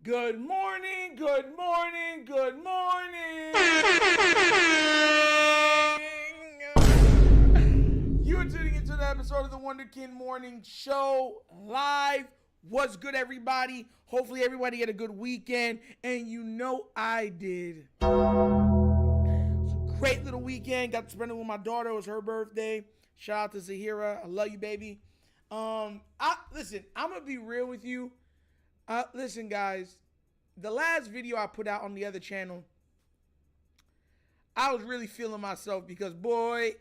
Good morning, good morning, good morning. You are tuning into the episode of the Wunderkind Morning Show live. What's good, everybody? Hopefully everybody had a good weekend, and you know I did. It was a great little weekend. Got to spend it with my daughter. It was her birthday. Shout out to Zahira. I love you, baby. Listen, I'm going to be real with you. Listen, guys, the last video I put out on the other channel, I was really feeling myself because, boy,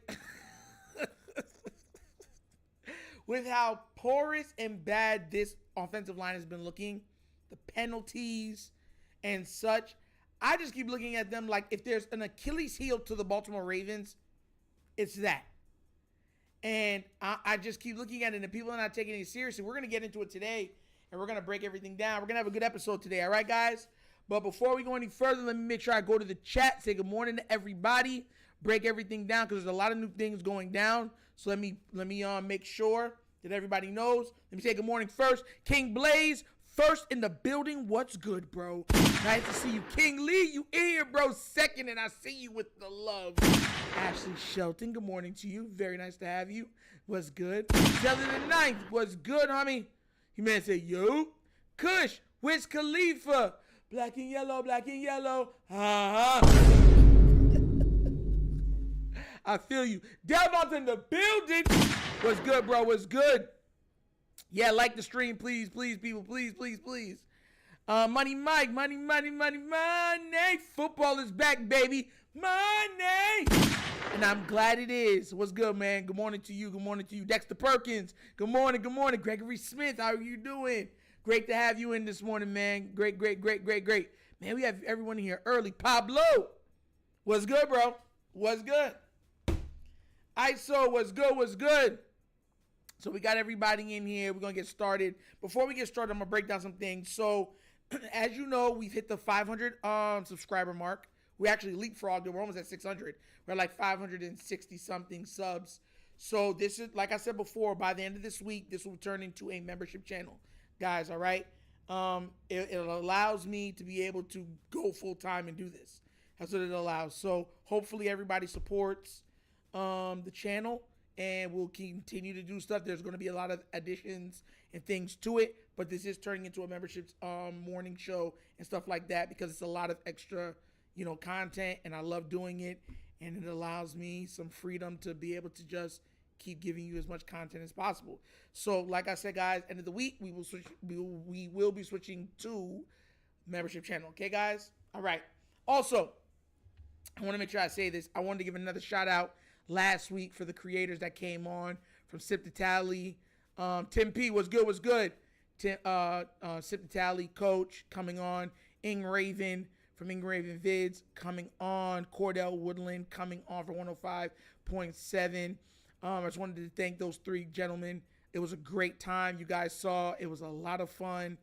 with how porous and bad this offensive line has been looking, the penalties and such, I just keep looking at them like if there's an Achilles heel to the Baltimore Ravens, it's that. And I just keep looking at it, and people are not taking it seriously. We're going to get into it today, and we're going to break everything down. We're going to have a good episode today, all right, guys? But before we go any further, let me make sure I go to the chat, say good morning to everybody, break everything down, because there's a lot of new things going down. So let me make sure that everybody knows. Let me say good morning first. King Blaze, first in the building. What's good, bro? Nice to see you. King Lee, you in here, bro. Second, and I see you with the love. Ashley Shelton, good morning to you. Very nice to have you. What's good? Zelda the Ninth, what's good, homie? He man said, yo. Kush, Wiz Khalifa. Black and yellow, black and yellow. I feel you. Delmont's in the building. What's good, bro? What's good? Yeah, like the stream, please, please, people, please, please, please. Money Mike, money. Football is back, baby. Money. And I'm glad it is. What's good, man? Good morning to you. Good morning to you. Dexter Perkins. Good morning. Good morning. Gregory Smith, how are you doing? Great to have you in this morning, man. Great. Man, we have everyone here early. Pablo. What's good, bro? What's good? ISO, what's good? So we got everybody in here. We're going to get started. Before we get started, I'm going to break down some things. So as you know, we've hit the 500 subscriber mark. We actually leapfrogged it. We're almost at 600. We're at like 560 something subs. So this is, like I said before, by the end of this week, this will turn into a membership channel, guys. All right. It allows me to be able to go full time and do this. That's what it allows. So hopefully everybody supports the channel, and we'll continue to do stuff. There's going to be a lot of additions and things to it, but this is turning into a membership morning show and stuff like that because it's a lot of extra, content, and I love doing it, and it allows me some freedom to be able to just keep giving you as much content as possible. So, like I said, guys, end of the week we will switch. We will be switching to membership channel. Okay, guys. All right. Also, I want to make sure I say this. I wanted to give another shout out last week for the creators that came on from Sip to Tally. Tim P, what's good? Sip to Tally, Coach coming on. Ing Raven from Ing Raven Vids coming on. Cordell Woodland coming on for 105.7. I just wanted to thank those three gentlemen. It was a great time. You guys saw it was a lot of fun.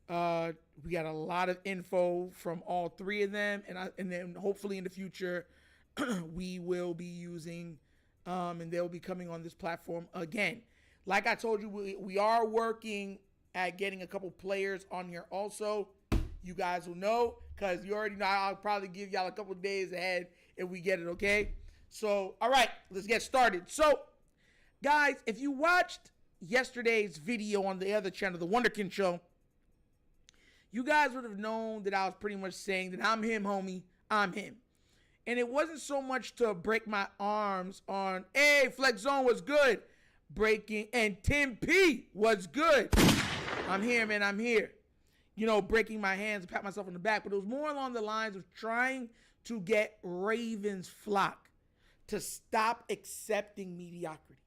We got a lot of info from all three of them, and then hopefully in the future we will be using and they'll be coming on this platform again. Like I told you, we are working at getting a couple players on here also. You guys will know because you already know. I'll probably give y'all a couple days ahead if we get it, okay? So, all right, let's get started. So, guys, if you watched yesterday's video on the other channel, The Wunderkind Show, you guys would have known that I was pretty much saying that I'm him, homie. I'm him. And it wasn't so much to break my arms on, hey, Flex Zone was good. Breaking, and Tim P was good. I'm here, man. I'm here. Breaking my hands and pat myself on the back. But it was more along the lines of trying to get Ravens flock to stop accepting mediocrity.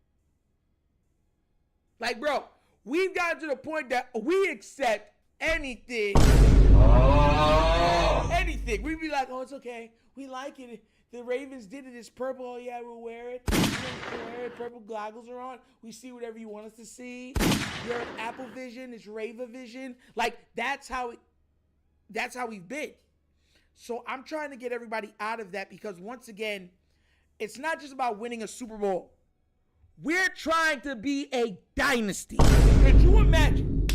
Like, bro, we've gotten to the point that we accept anything. Oh. Anything. We'd be like, oh, it's okay. We like it. The Ravens did it. It's purple. Oh, yeah, we'll wear it. Purple goggles are on. We see whatever you want us to see. You're Apple Vision. It's Rava Vision. Like, that's how we've been. So I'm trying to get everybody out of that because, once again, it's not just about winning a Super Bowl. We're trying to be a dynasty. Could you imagine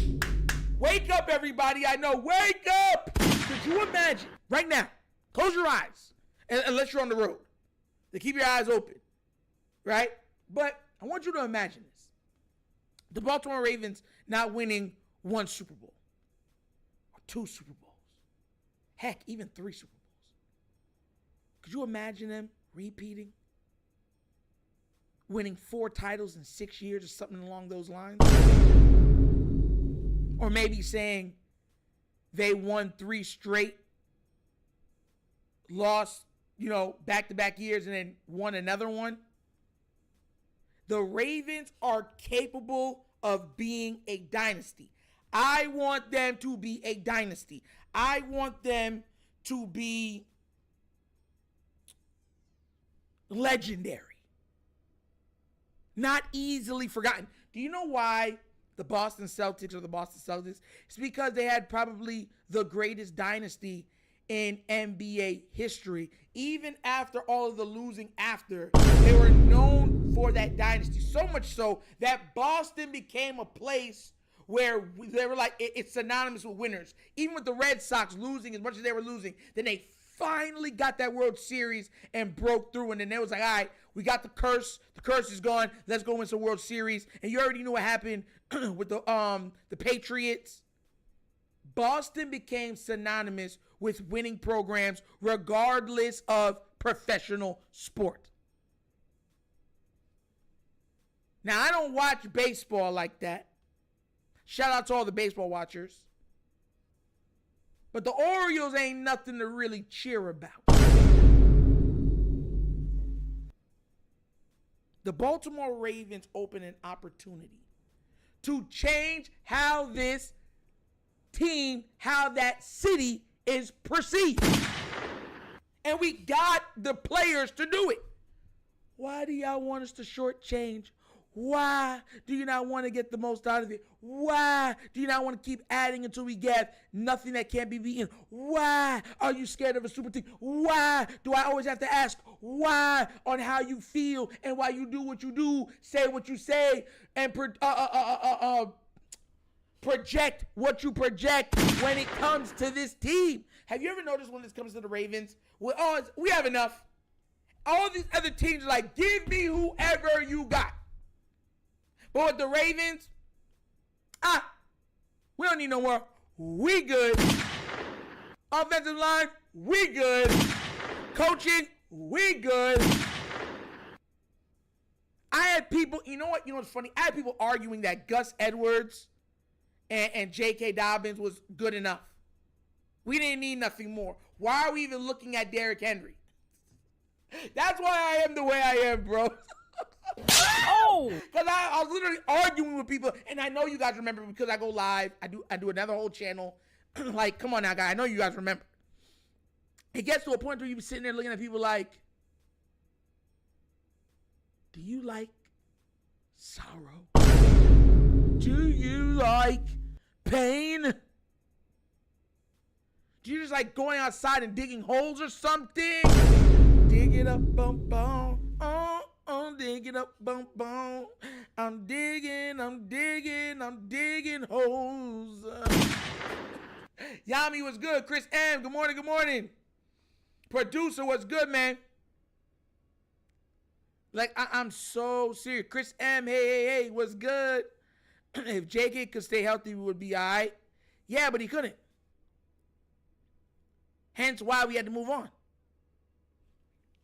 Wake up, everybody. I know. Wake up. Could you imagine right now? Close your eyes, unless you're on the road. To keep your eyes open, right? But I want you to imagine this. The Baltimore Ravens not winning one Super Bowl or two Super Bowls. Heck, even three Super Bowls. Could you imagine them repeating? Winning 4 titles in 6 years or something along those lines? Or maybe saying they won 3 straight, lost, back-to-back years and then won another one. The Ravens are capable of being a dynasty. I want them to be a dynasty. I want them to be legendary. Not easily forgotten. Do you know why the Boston Celtics are the Boston Celtics? It's because they had probably the greatest dynasty in NBA history. Even after all of the losing after, they were known for that dynasty. So much so that Boston became a place where they were like, it's synonymous with winners. Even with the Red Sox losing as much as they were losing, then they finally got that World Series and broke through. And then they was like, all right, we got the curse. The curse is gone. Let's go win some World Series. And you already knew what happened with the Patriots. Boston became synonymous with winning programs regardless of professional sport. Now, I don't watch baseball like that. Shout out to all the baseball watchers. But the Orioles ain't nothing to really cheer about. The Baltimore Ravens open an opportunity to change how this team, how that city is perceived. And we got the players to do it. Why do y'all want us to shortchange? Why do you not want to get the most out of it? Why do you not want to keep adding until we get nothing that can't be beaten? Why are you scared of a super team? Why do I always have to ask why on how you feel and why you do what you do, say what you say, and project what you project when it comes to this team? Have you ever noticed when this comes to the Ravens? We have enough. All these other teams are like, give me whoever you got. But with the Ravens, we don't need no more. We good. Offensive line, we good. Coaching, we good. I had people, you know what's funny? I had people arguing that Gus Edwards and J.K. Dobbins was good enough. We didn't need nothing more. Why are we even looking at Derrick Henry? That's why I am the way I am, bro. Oh, because I was literally arguing with people, and I know you guys remember because I go live. I do another whole channel. Like, come on now, guys. I know you guys remember. It gets to a point where you be sitting there looking at people like, do you like sorrow? Do you like pain? Do you just like going outside and digging holes or something? Dig it up, bum, bum, dig it up, bum, bum. I'm digging holes. Yami was good. Chris M, good morning, good morning. Producer, what's good, man? Like, I'm so serious. Chris M, hey, what's good? If JK could stay healthy, we would be all right. Yeah, but he couldn't. Hence why we had to move on.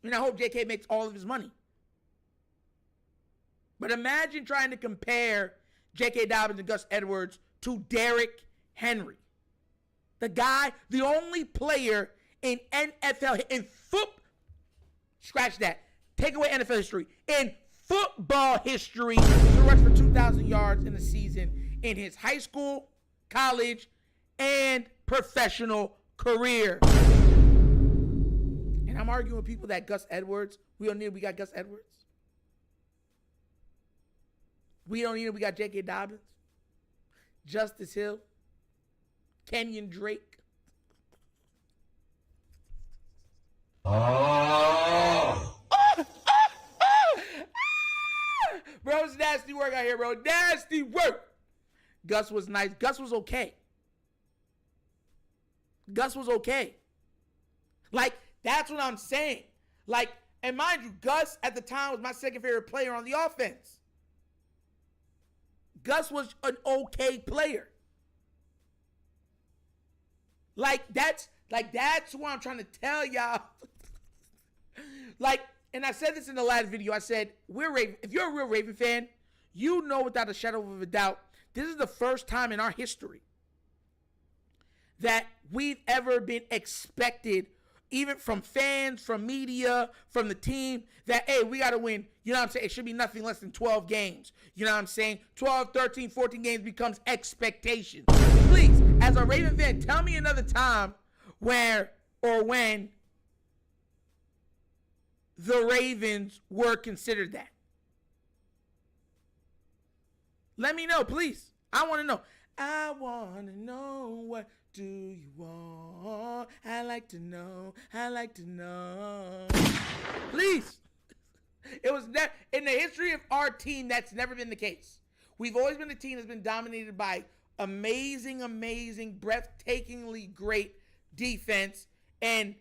And I hope JK makes all of his money. But imagine trying to compare J.K. Dobbins and Gus Edwards to Derrick Henry. The guy, the only player in NFL, scratch that. Take away NFL history. In football history, to rush for 2,000 yards in a season in his high school, college, and professional career. And I'm arguing with people that Gus Edwards, we got Gus Edwards. We don't need it. We got J.K. Dobbins, Justice Hill, Kenyon Drake. Bro, it's nasty work out here, bro. Nasty work. Gus was nice. Gus was okay. Gus was okay. Like, that's what I'm saying. Like, and mind you, Gus at the time was my second favorite player on the offense. Gus was an okay player. That's what I'm trying to tell y'all. Like, and I said this in the last video. I said, if you're a real Raven fan, you know without a shadow of a doubt, this is the first time in our history that we've ever been expected, even from fans, from media, from the team, that, hey, we got to win. You know what I'm saying? It should be nothing less than 12 games. You know what I'm saying? 12, 13, 14 games becomes expectation. Please, as a Raven fan, tell me another time where or when the Ravens were considered that. Let me know, please. I want to know. I want to know, what do you want? I like to know. I like to know. Please. It was in the history of our team, that's never been the case. We've always been a team that's been dominated by amazing, breathtakingly great defense and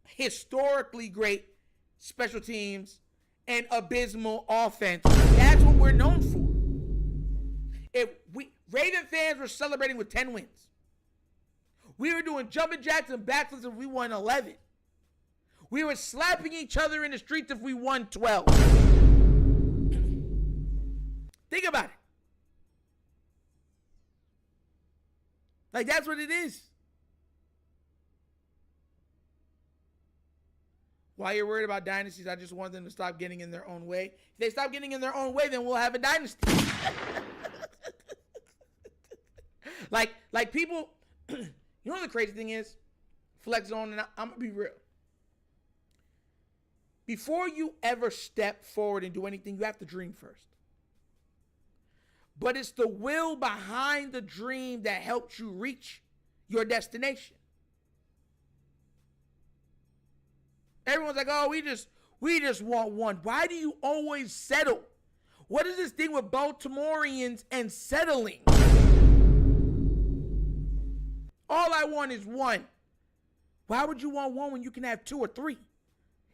historically great special teams and abysmal offense. That's what we're known for. If Raven fans were celebrating with 10 wins. We were doing jumping jacks and backflips if we won 11. We were slapping each other in the streets if we won 12. Think about it. Like, that's what it is. While you're worried about dynasties, I just want them to stop getting in their own way. If they stop getting in their own way, then we'll have a dynasty. like people, you know what the crazy thing is? Flex Zone, and I'm going to be real. Before you ever step forward and do anything, you have to dream first. But it's the will behind the dream that helps you reach your destination. Everyone's like, oh, we just want one. Why do you always settle? What is this thing with Baltimoreans and settling? All I want is one. Why would you want one when you can have 2 or 3?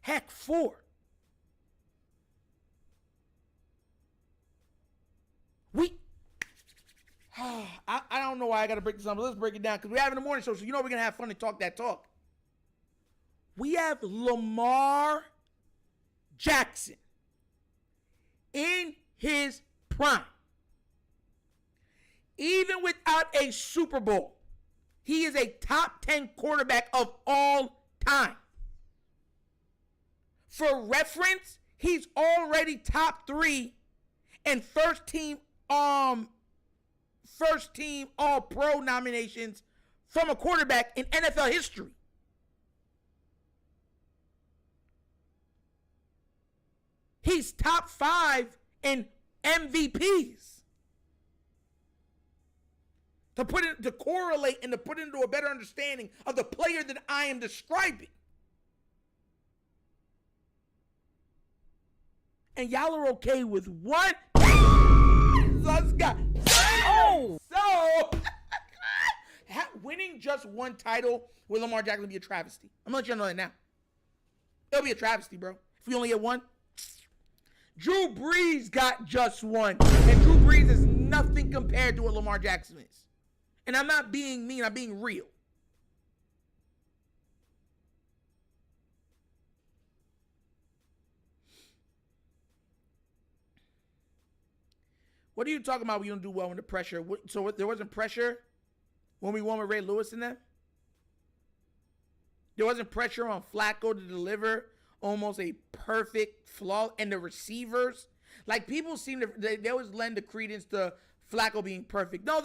Heck, 4. I don't know why I got to break this down, but let's break it down because we're having a morning show, so you know we're going to have fun and talk that talk. We have Lamar Jackson in his prime. Even without a Super Bowl, he is a top 10 quarterback of all time. For reference, he's already top 3 in first team All-Pro nominations from a quarterback in NFL history. He's top 5 in MVPs. To correlate and to put into a better understanding of the player that I am describing. And y'all are okay with what? Let's go. So winning just one title with Lamar Jackson will be a travesty. I'm gonna let you know that now. It'll be a travesty, bro. If we only get one. Drew Brees got just one. And Drew Brees is nothing compared to what Lamar Jackson is. And I'm not being mean, I'm being real. What are you talking about when you don't do well under pressure? There wasn't pressure when we won with Ray Lewis in them? There wasn't pressure on Flacco to deliver almost a perfect flaw, and the receivers, like people seem to, they always lend the credence to Flacco being perfect. No,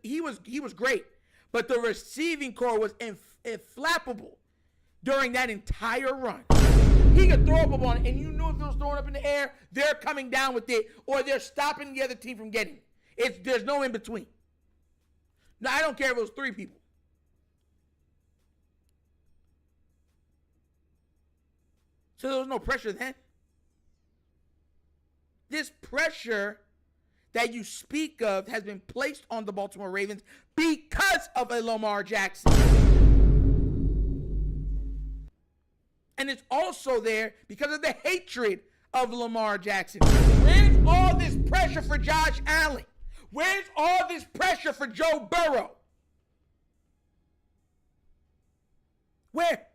he was great, but the receiving core was inflappable during that entire run. He could throw up a ball, and you knew if it was thrown up in the air, they're coming down with it, or they're stopping the other team from getting it. There's no in between. No, I don't care if it was 3 people. So there was no pressure then. This pressure that you speak of has been placed on the Baltimore Ravens because of a Lamar Jackson. And it's also there because of the hatred of Lamar Jackson. Where's all this pressure for Josh Allen? Where's all this pressure for Joe Burrow? Where?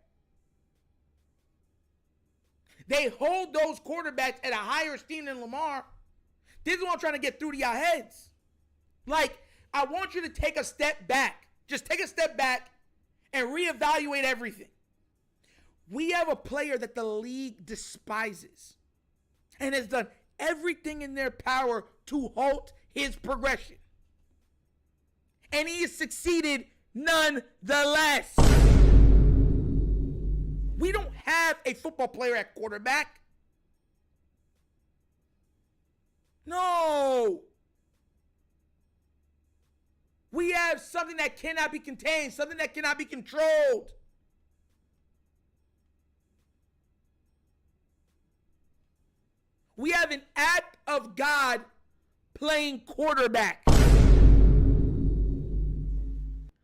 They hold those quarterbacks at a higher esteem than Lamar. This is what I'm trying to get through to your heads. Like, I want you to take a step back. Just take a step back and reevaluate everything. We have a player that the league despises and has done everything in their power to halt his progression. And he has succeeded nonetheless. We don't have a football player at quarterback. No. We have something that cannot be contained, something that cannot be controlled. We have an act of God playing quarterback.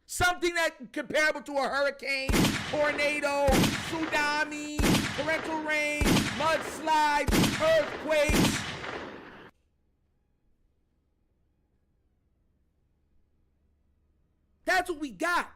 Something that comparable to a hurricane, tornado, tsunami, torrential rain, mudslides, earthquakes. That's what we got.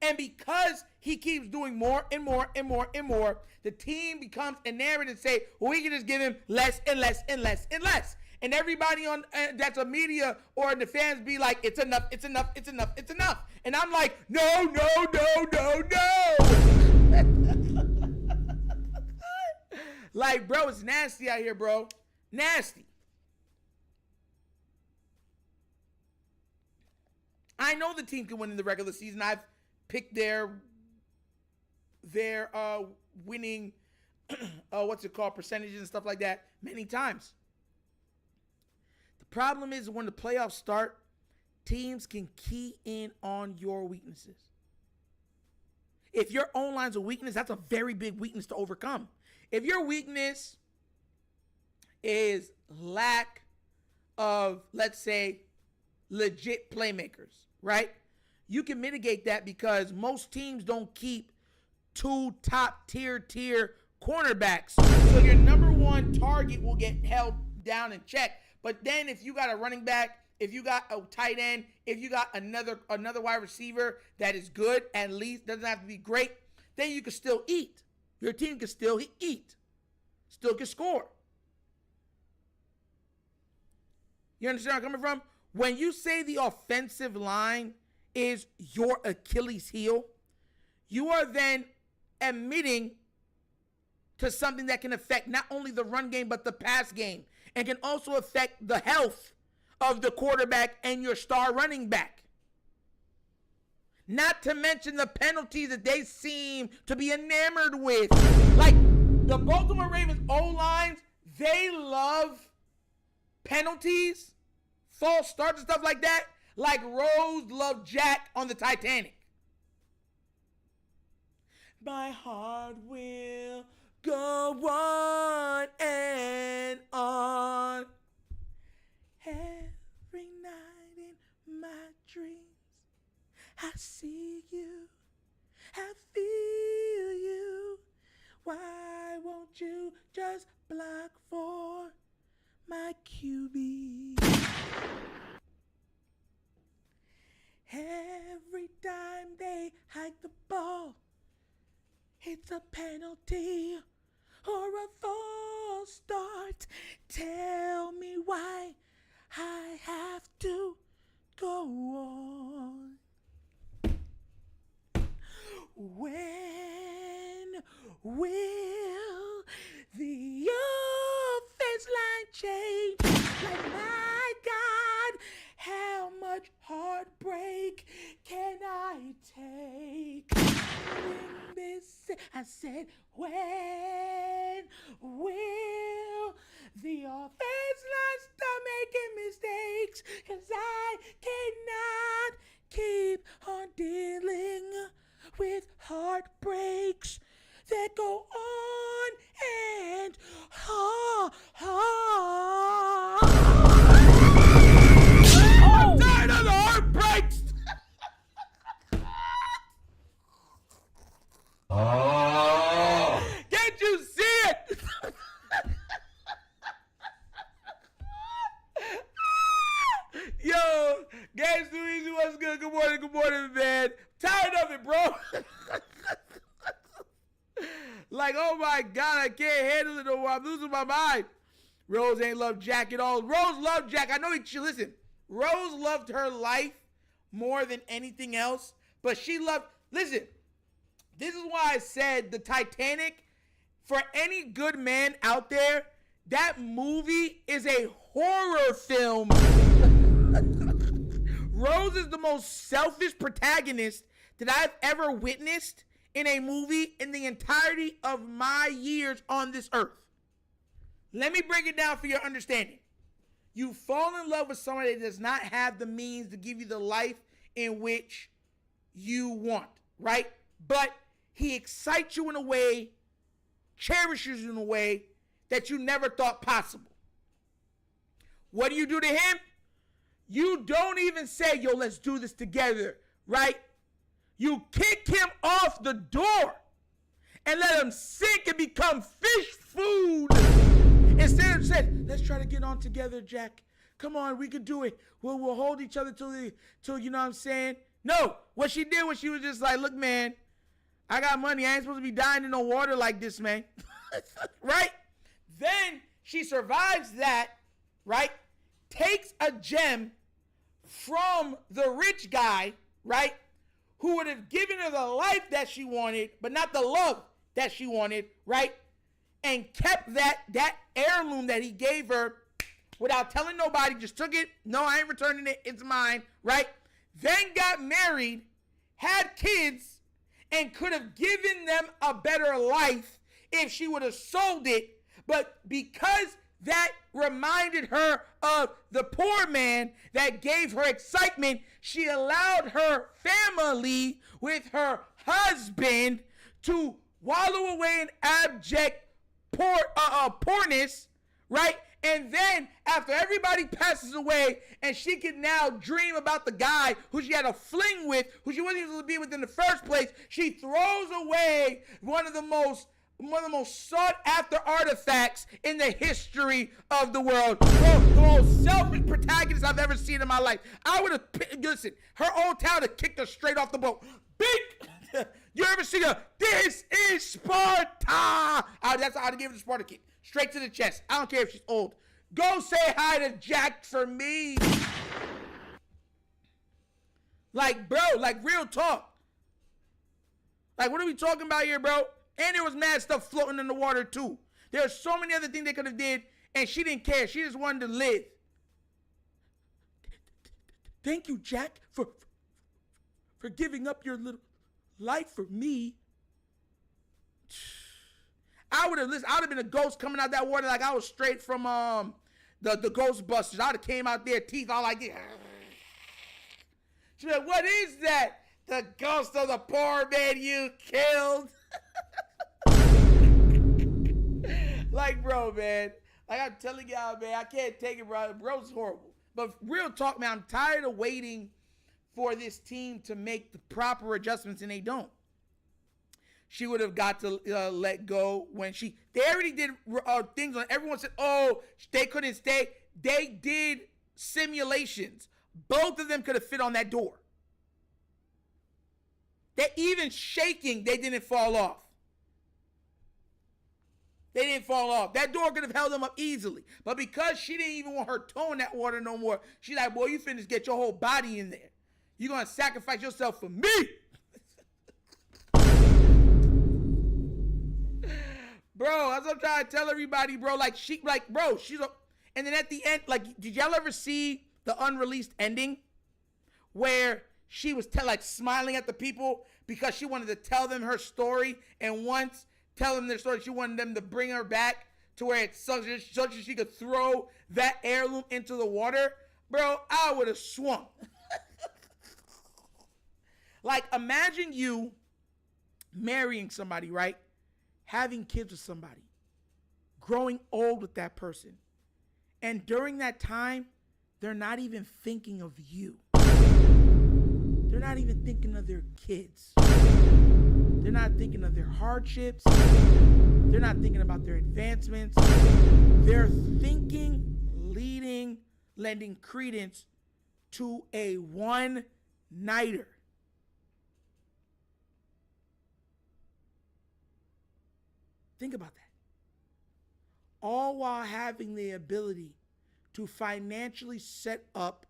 And because he keeps doing more and more and more and more, the team becomes enamored and say, well, we can just give him less and less and less and less. And everybody on that's a media or the fans be like, it's enough, it's enough, it's enough, it's enough. And I'm like, no, no, no, no, no. Like, bro, it's nasty out here, bro. Nasty. I know the team can win in the regular season. I've picked their winning, percentages and stuff like that many times. The problem is when the playoffs start, teams can key in on your weaknesses. If your O-line's a weakness, that's a very big weakness to overcome. If your weakness is lack of, let's say, legit playmakers, right? You can mitigate that because most teams don't keep two top tier cornerbacks. So your number one target will get held down and checked. But then if you got a running back, if you got a tight end, if you got another wide receiver that is good, at least doesn't have to be great, then you can still eat. Your team can still eat. Still can score. You understand where I'm coming from? When you say the offensive line is your Achilles heel, you are then admitting to something that can affect not only the run game, but the pass game, and can also affect the health of the quarterback and your star running back. Not to mention the penalties that they seem to be enamored with. Like the Baltimore Ravens O-lines, they love penalties, false starts and stuff like that, like Rose loved Jack on the Titanic. My heart will go on and on. Every night in my dreams, I see you, I feel you. Why won't you just block for my QB? Every time they hike the ball, it's a penalty or a false start. Tell me why I have to go on. When will the offense line change? Like, my God, how much heartbreak can I take? When this, I said, when will the offense line stop making mistakes? 'Cause I cannot keep on dealing with heartbreaks that go on and on. I'm tired of the heartbreaks. like, oh my God, I can't handle it no more. I'm losing my mind. Rose ain't love Jack at all. Rose loved Jack. I know listen, Rose loved her life more than anything else, but she loved, listen, this is why I said the Titanic, for any good man out there, that movie is a horror film. Rose is the most selfish protagonist that I've ever witnessed in a movie in the entirety of my years on this earth. Let me break it down for your understanding. You fall in love with somebody that does not have the means to give you the life in which you want, right? But he excites you in a way, cherishes you in a way that you never thought possible. What do you do to him? You don't even say, yo, let's do this together, right? You kick him off the door and let him sink and become fish food. Instead of saying, let's try to get on together, Jack. Come on, we can do it. We'll hold each other till you know what I'm saying? No, what she did was she was just like, look, man, I got money. I ain't supposed to be dying in no water like this, man. Right? Then she survives that, right? Takes a gem from the rich guy, right? Who would have given her the life that she wanted, but not the love that she wanted, right? And kept that heirloom that he gave her without telling nobody, just took it. No, I ain't returning it. It's mine, right? Then got married, had kids, and could have given them a better life if she would have sold it. But because that reminded her of the poor man that gave her excitement, she allowed her family with her husband to wallow away in abject poorness, right? And then after everybody passes away and she can now dream about the guy who she had a fling with, who she wasn't able to be with in the first place, she throws away one of the most sought after artifacts in the history of the world. The most selfish protagonist I've ever seen in my life. I would have, listen, her old town would have kicked her straight off the boat. Big, you ever seen her? This is Sparta. That's how I'd give her the Sparta kick. Straight to the chest. I don't care if she's old. Go say hi to Jack for me. Like, bro, like real talk. Like, what are we talking about here, bro? And there was mad stuff floating in the water, too. There's so many other things they could have did, and she didn't care. She just wanted to live. Thank you, Jack, for giving up your little life for me. I would have been a ghost coming out that water like I was straight from the Ghostbusters. I would have came out there, teeth all like this. She'd be like, what is that? The ghost of the poor man you killed. Like, bro, man. Like, I'm telling y'all, man, I can't take it, bro. Bro's horrible. But real talk, man, I'm tired of waiting for this team to make the proper adjustments, and they don't. She would have got to let go when they already did things on, everyone said, oh, they couldn't stay. They did simulations. Both of them could have fit on that door. They're even shaking, they didn't fall off. They didn't fall off. That door could have held them up easily. But because she didn't even want her toe in that water no more, she's like, boy, you finna get your whole body in there. You're going to sacrifice yourself for me. Bro, that's what I'm trying to tell everybody, bro. Like, she's a, and then at the end, like, did y'all ever see the unreleased ending where she was smiling at the people because she wanted to tell them her story, and once tell them their story, she wanted them to bring her back to where it's so she could throw that heirloom into the water? Bro, I would have swung. Like, imagine you marrying somebody, right? Having kids with somebody, growing old with that person, and during that time, they're not even thinking of you. They're not even thinking of their kids. They're not thinking of their hardships. They're not thinking about their advancements. They're thinking, lending credence to a one-nighter. Think about that. All while having the ability to financially set up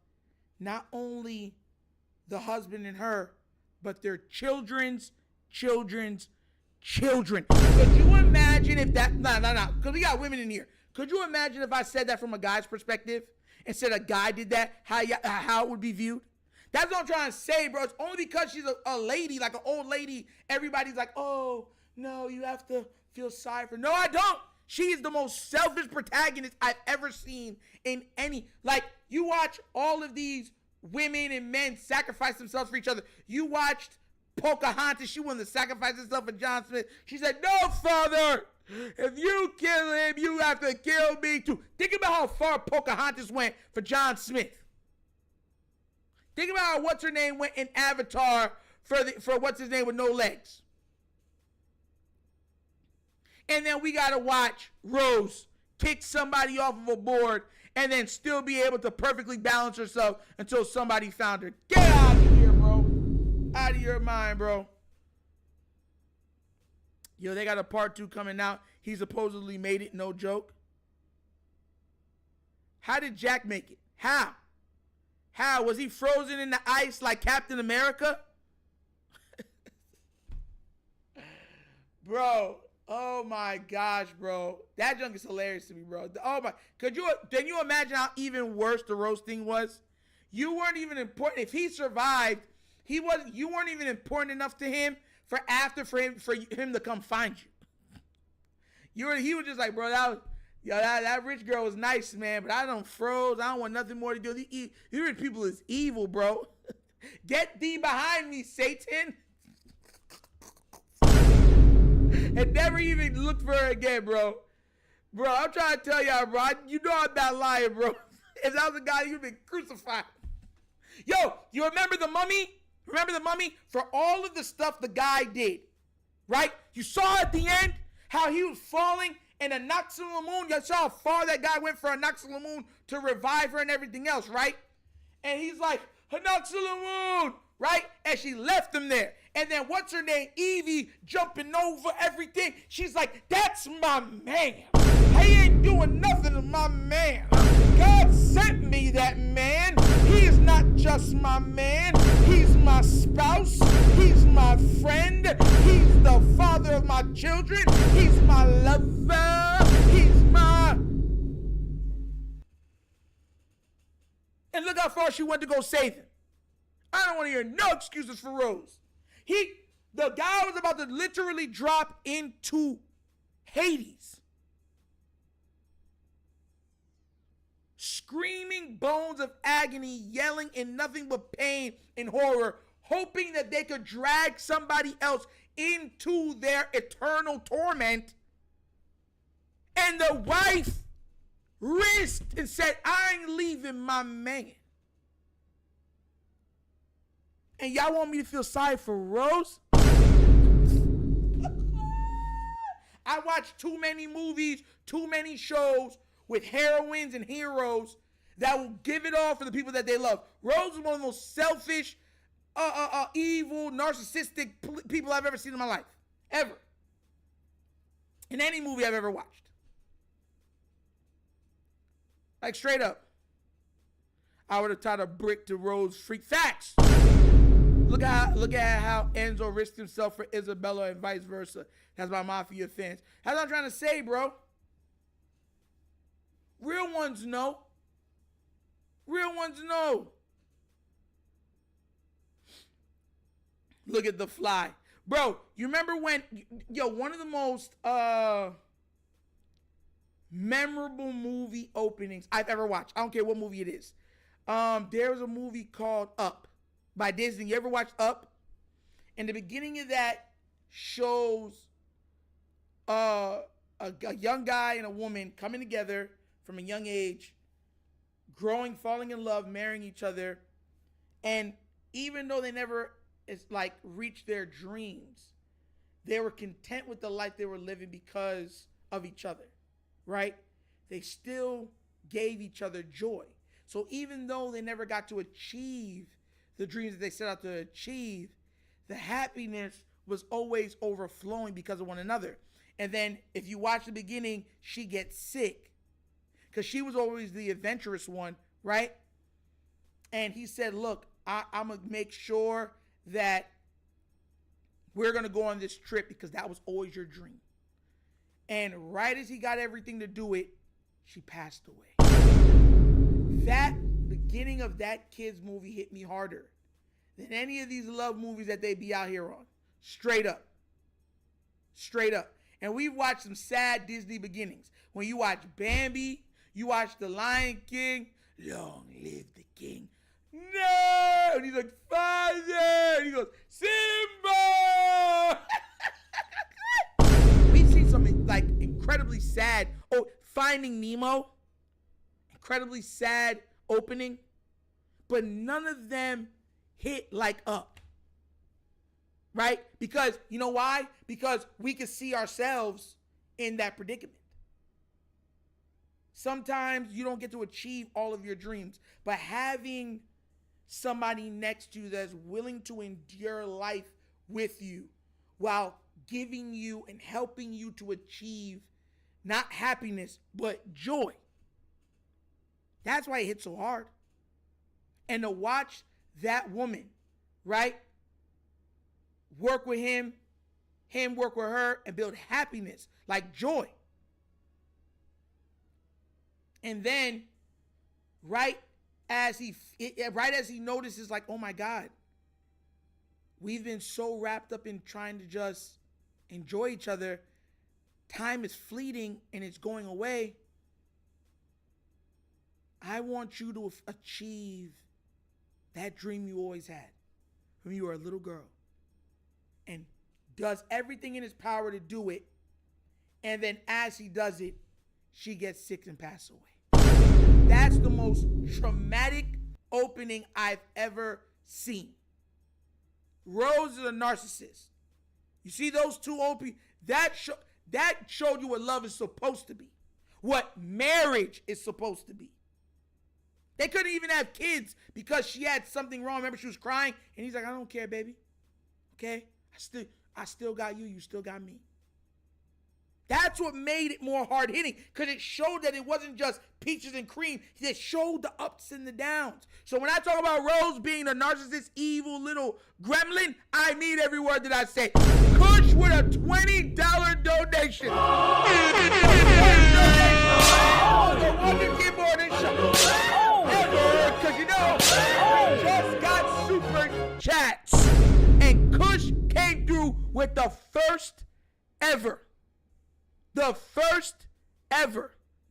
not only the husband and her, but their children's children. Could you imagine if that, no, because we got women in here. Could you imagine if I said that from a guy's perspective? Instead a guy did that, how it would be viewed? That's what I'm trying to say, bro. It's only because she's a lady, like an old lady, everybody's like, oh, no, you have to feel sorry for. No, I don't. She is the most selfish protagonist I've ever seen in any. Like, you watch all of these women and men sacrifice themselves for each other. You watched Pocahontas. She wanted to sacrifice herself for John Smith. She said, no, father, if you kill him, you have to kill me too. Think about how far Pocahontas went for John Smith. Think about how what's-her-name went in Avatar for what's-his-name with no legs. And then we got to watch Rose kick somebody off of a board and then still be able to perfectly balance herself until somebody found her. Get out of here, bro. Out of your mind, bro. Yo, they got a part 2 coming out. He supposedly made it, no joke. How did Jack make it? How? How? Was he frozen in the ice like Captain America? Bro. Oh my gosh, bro. That junk is hilarious to me, bro. Oh my. Can you imagine how even worse the roasting was? You weren't even important. If he survived, you weren't even important enough to him for him to come find you. He was just like, bro, that rich girl was nice, man, but I don't froze. I don't want nothing more to do. These rich people is evil, bro. Get thee behind me, Satan. And never even looked for her again, bro. Bro, I'm trying to tell y'all, bro. You know I'm not lying, bro. If that was a guy, you'd been crucified. Yo, you remember the Mummy? Remember the Mummy? For all of the stuff the guy did, right? You saw at the end how he was falling in a Noxalamoon. You saw how far that guy went for a Noxalamoon to revive her and everything else, right? And he's like, a Noxalamoon, right? And she left him there. And then what's her name? Evie jumping over everything. She's like, that's my man. He ain't doing nothing to my man. God sent me that man. He's not just my man. He's my spouse. He's my friend. He's the father of my children. He's my lover. He's my... And look how far she went to go save him. I don't want to hear no excuses for Rose. The guy was about to literally drop into Hades. Screaming bones of agony, yelling in nothing but pain and horror, hoping that they could drag somebody else into their eternal torment. And the wife risked and said, I ain't leaving my man. And y'all want me to feel sorry for Rose? I watch too many movies, too many shows with heroines and heroes that will give it all for the people that they love. Rose is one of the most selfish, evil, narcissistic people I've ever seen in my life. Ever. In any movie I've ever watched. Like, straight up. I would have tied a brick to Rose freak. Facts! Look at how Enzo risked himself for Isabella and vice versa. That's my Mafia fans. That's what I'm trying to say, bro. Real ones know. Real ones know. Look at The Fly. Bro, you remember when, one of the most memorable movie openings I've ever watched. I don't care what movie it is. There was a movie called Up by Disney. You ever watch Up? And the beginning of that shows a young guy and a woman coming together from a young age, growing, falling in love, marrying each other. And even though they never reached their dreams, they were content with the life they were living because of each other, right? They still gave each other joy. So even though they never got to achieve the dreams that they set out to achieve, the happiness was always overflowing because of one another. And then if you watch the beginning, she gets sick because she was always the adventurous one, right? And he said, look, I'm going to make sure that we're going to go on this trip because that was always your dream. And right as he got everything to do it, she passed away. That beginning of that kid's movie hit me harder than any of these love movies that they be out here on. Straight up. Straight up. And we've watched some sad Disney beginnings. When you watch Bambi, you watch The Lion King, long live the king. No! And he's like, Father! And he goes, Simba! We've seen some like incredibly sad. Oh, Finding Nemo. Incredibly sad opening. But none of them hit like Up. Right? Because, you know why? Because we can see ourselves in that predicament. Sometimes you don't get to achieve all of your dreams, but having somebody next to you that's willing to endure life with you while giving you and helping you to achieve not happiness, but joy. That's why it hits so hard. And to watch that woman, right, work with him work with her, and build happiness, like joy. And then, right as he notices, like, oh my God, we've been so wrapped up in trying to just enjoy each other. Time is fleeting and it's going away. I want you to achieve that dream you always had when you were a little girl. And does everything in his power to do it. And then as he does it, she gets sick and passes away. That's the most traumatic opening I've ever seen. Rose is a narcissist. You see those two OP, that showed you what love is supposed to be. What marriage is supposed to be. They couldn't even have kids because she had something wrong. Remember, she was crying, and he's like, I don't care, baby. Okay? I still got you. You still got me. That's what made it more hard-hitting, because it showed that it wasn't just peaches and cream. It showed the ups and the downs. So when I talk about Rose being the narcissist, evil little gremlin, I mean every word that I say. Kush with a $20 donation. The Wonder Kid Morning Show. Because you know, just got super chats. And Kush came through with the first ever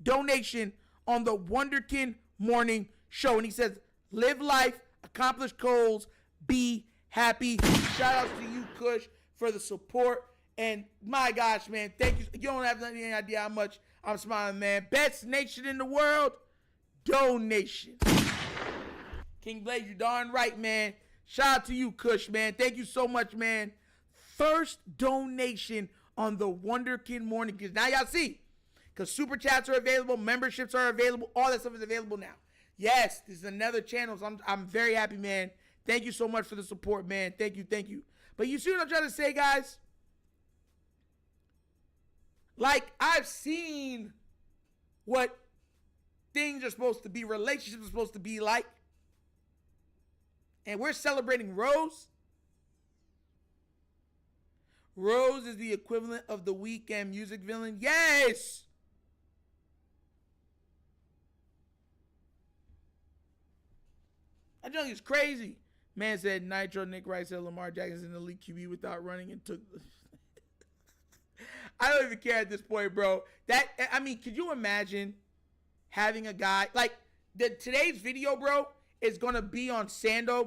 donation on the Wunderkind Morning Show. And he says, live life, accomplish goals, be happy. Shout outs to you, Kush, for the support. And my gosh, man, thank you. You don't have any idea how much I'm smiling, man. Best nation in the world, donation. King Blaze, you darn right, man. Shout out to you, Kush, man. Thank you so much, man. First donation on the Wunderkind Morning. Because now y'all see, because super chats are available, memberships are available, all that stuff is available now. Yes, this is another channel, so I'm very happy, man. Thank you so much for the support, man. Thank you. But you see what I'm trying to say, guys? Like, I've seen what things are supposed to be, relationships are supposed to be like. And we're celebrating Rose. Rose is the equivalent of the Weeknd music villain. Yes! That junk is crazy. Man said Nitro. Nick Wright said Lamar Jackson's in the elite QB without running and took. I don't even care at this point, bro. Could you imagine having a guy like today's video, bro, is gonna be on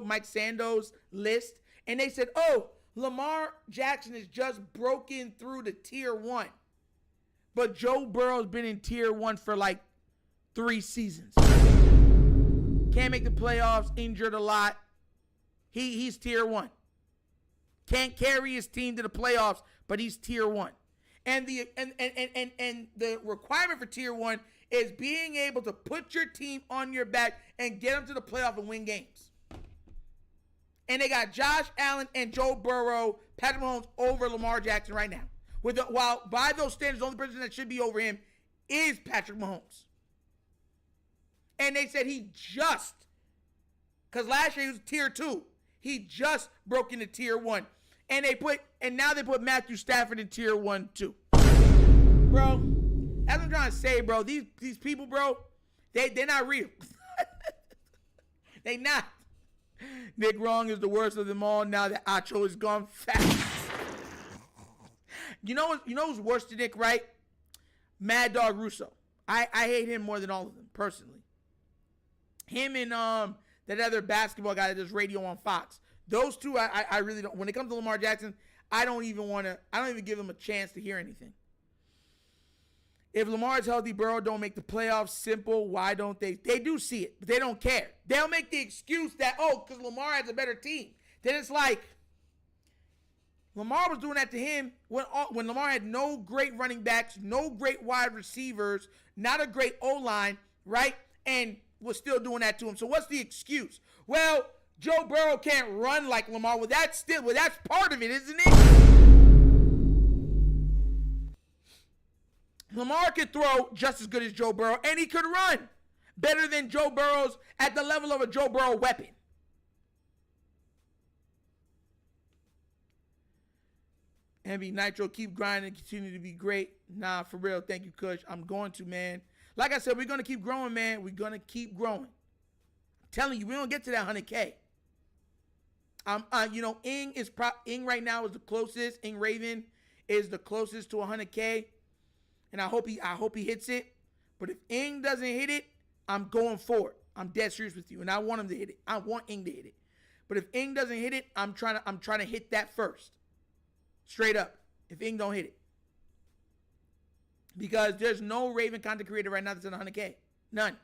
Mike Sando's list, and they said, oh, Lamar Jackson has just broken through to tier 1. But Joe Burrow's been in tier 1 for like 3 seasons. Can't make the playoffs, injured a lot. He's tier 1. Can't carry his team to the playoffs, but he's tier 1. And the requirement for tier 1 is being able to put your team on your back and get them to the playoff and win games. And they got Josh Allen and Joe Burrow, Patrick Mahomes over Lamar Jackson right now. While by those standards, the only person that should be over him is Patrick Mahomes. And they said he just, because last year he was tier 2. He just broke into tier 1. And now they put Matthew Stafford in tier 1 too. Bro, that's what I'm trying to say, bro. These people, bro, they're not real. They not. Nick Wrong is the worst of them all now that Acho is gone fast. You know who's worse than Nick, right? Mad Dog Russo. I hate him more than all of them, personally. Him and that other basketball guy that does radio on Fox. Those two, I really don't. When it comes to Lamar Jackson, I don't even give them a chance to hear anything. If Lamar's healthy, Burrow don't make the playoffs. Simple. Why don't they? They do see it, but they don't care. They'll make the excuse that, because Lamar has a better team. Then it's like, Lamar was doing that to him when Lamar had no great running backs, no great wide receivers, not a great O-line, right? And was still doing that to him. So what's the excuse? Well, Joe Burrow can't run like Lamar. Well, that's part of it, isn't it? Lamar could throw just as good as Joe Burrow, and he could run better than Joe Burrow's at the level of a Joe Burrow weapon. MB Nitro, keep grinding and continue to be great. Nah, for real. Thank you, Kush. I'm going to, man. Like I said, we're going to keep growing, man. We're going to keep growing. I'm telling you, we don't get to that 100K. Ing right now is the closest. Ing Raven is the closest to 100K. And I hope he hits it. But if Ing doesn't hit it, I'm going for it. I'm dead serious with you. And I want him to hit it. I want Ing to hit it. But if Ing doesn't hit it, I'm trying to hit that first. Straight up. If Ing don't hit it. Because there's no Raven content creator right now that's in 100K. None.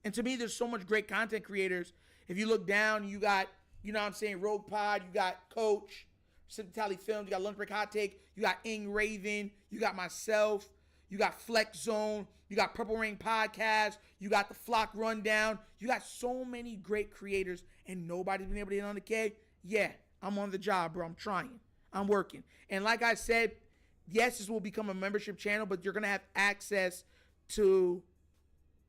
And to me, there's so much great content creators. If you look down, you got, Rogue Pod, you got Coach, Sip Tally Films, you got Lunch Break Hot Take, you got Ing Raven, you got myself, you got Flex Zone, you got Purple Rain Podcast, you got the Flock Rundown. You got so many great creators, and nobody's been able to hit on the K. Yeah, I'm on the job, bro. I'm trying. I'm working. And like I said, yes, this will become a membership channel, but you're going to have access to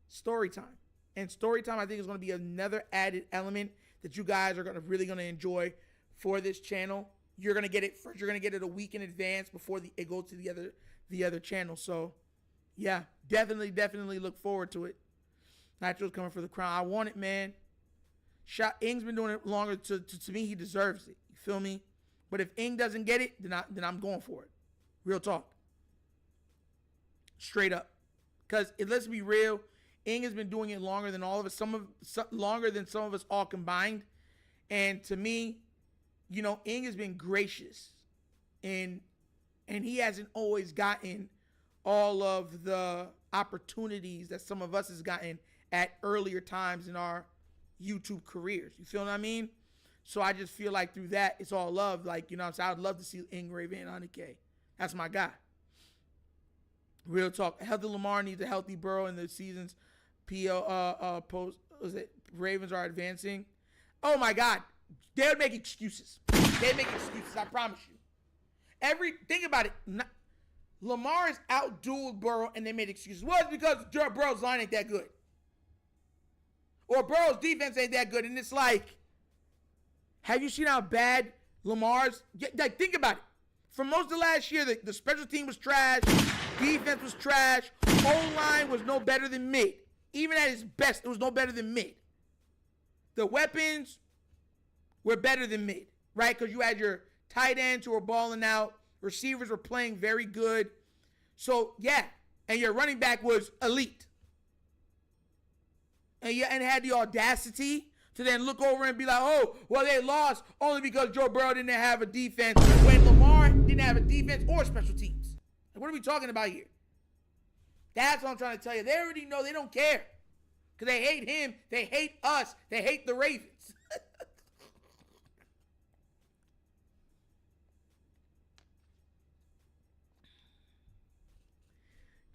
story time. And story time, I think, is going to be another added element that you guys are really going to enjoy for this channel. You're going to get it first. You're going to get it a week in advance before it goes to the other channel. So, yeah, definitely look forward to it. Nitro's coming for the crown. I want it, man. Ing's been doing it longer. To me, he deserves it. You feel me? But if Ing doesn't get it, then I'm going for it. Real talk. Straight up. Because let's be real, Ing has been doing it longer than all of us. Longer than some of us all combined. And to me, Ing has been gracious. And he hasn't always gotten all of the opportunities that some of us has gotten at earlier times in our YouTube careers. You feel what I mean? So I just feel like through that, it's all love. Like, so I'd love to see Ing Raven on the K. That's my guy. Real talk. Healthy Lamar needs a healthy Burrow in the season's Ravens are advancing. Oh my God. They would make excuses. They make excuses, I promise you. Think about it. Lamar has outdueled Burrow and they made excuses. Well, it's because Burrow's line ain't that good. Or Burrow's defense ain't that good. And it's like, have you seen how bad Lamar's? Like, think about it. For most of last year, the special team was trash. Defense was trash. O-line was no better than mid. Even at its best, it was no better than mid. The weapons were better than mid, right? Because you had your tight ends who were balling out. Receivers were playing very good. So, yeah. And your running back was elite. And had the audacity to then look over and be like, oh, well, they lost only because Joe Burrow didn't have a defense when Lamar didn't have a defense or special teams. Like, what are we talking about here? That's what I'm trying to tell you. They already know. They don't care. Because they hate him. They hate us. They hate the Ravens.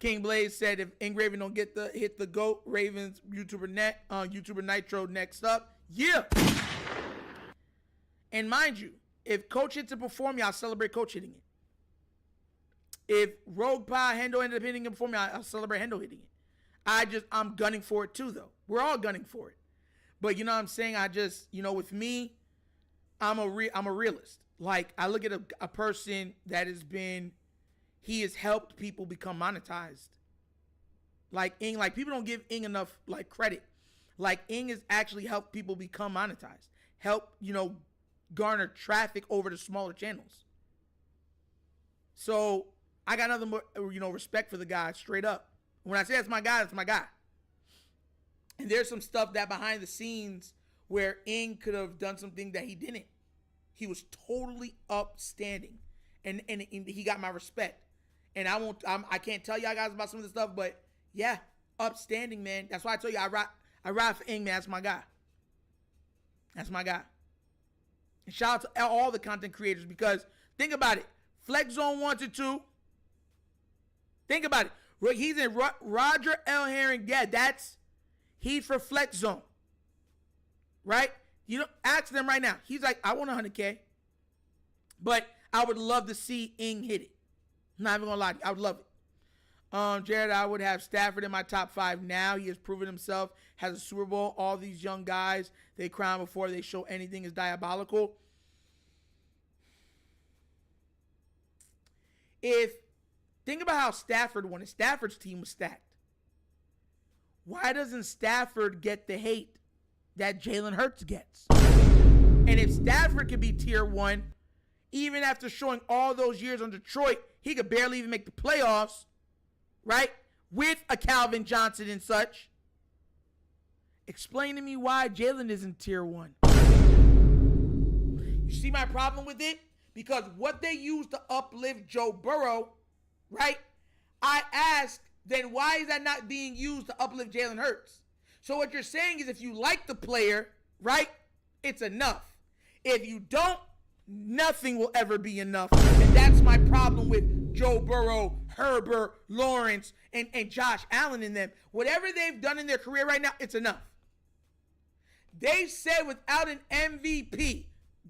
King Blaze said if Ing Raven don't hit the GOAT, Ravens YouTuber Nitro next up. Yeah. And mind you, if Coach hits it before me, I'll celebrate Coach hitting it. If Rogue Pie Hendo ended up hitting it before me, I'll celebrate Hendo hitting it. I'm gunning for it too, though. We're all gunning for it. But you know what I'm saying? With me, I'm a realist. Like, I look at a person that he has helped people become monetized. Like Ing, like people don't give Ing enough like credit. Like Ing has actually helped people become monetized. Help, garner traffic over to smaller channels. So I got nothing but, respect for the guy, straight up. When I say that's my guy, that's my guy. And there's some stuff that behind the scenes where Ing could have done something that he didn't. He was totally upstanding. And he got my respect. And I can't tell y'all guys about some of this stuff, but yeah, upstanding, man. That's why I tell you I ride for Ing, man. That's my guy. That's my guy. And shout out to all the content creators, because think about it. Flex Zone 1 to 2. Think about it. He's in Roger L. Herring. Yeah, he's for Flex Zone. Right? Ask them right now. He's like, I want 100K. But I would love to see Ing hit it. I'm not even going to lie to you. I would love it. Jared, I would have Stafford in my top 5 now. He has proven himself, has a Super Bowl. All these young guys, they crown before they show anything is diabolical. Think about how Stafford won it. Stafford's team was stacked. Why doesn't Stafford get the hate that Jalen Hurts gets? And if Stafford could be tier 1, even after showing all those years on Detroit, he could barely even make the playoffs, right? With a Calvin Johnson and such. Explain to me why Jalen isn't tier 1. You see my problem with it? Because what they use to uplift Joe Burrow, right? I ask, then why is that not being used to uplift Jalen Hurts? So what you're saying is if you like the player, right, it's enough. If you don't, nothing will ever be enough. And that's my problem with Joe Burrow, Herbert, Lawrence, and Josh Allen and them. Whatever they've done in their career right now, it's enough. They said without an MVP,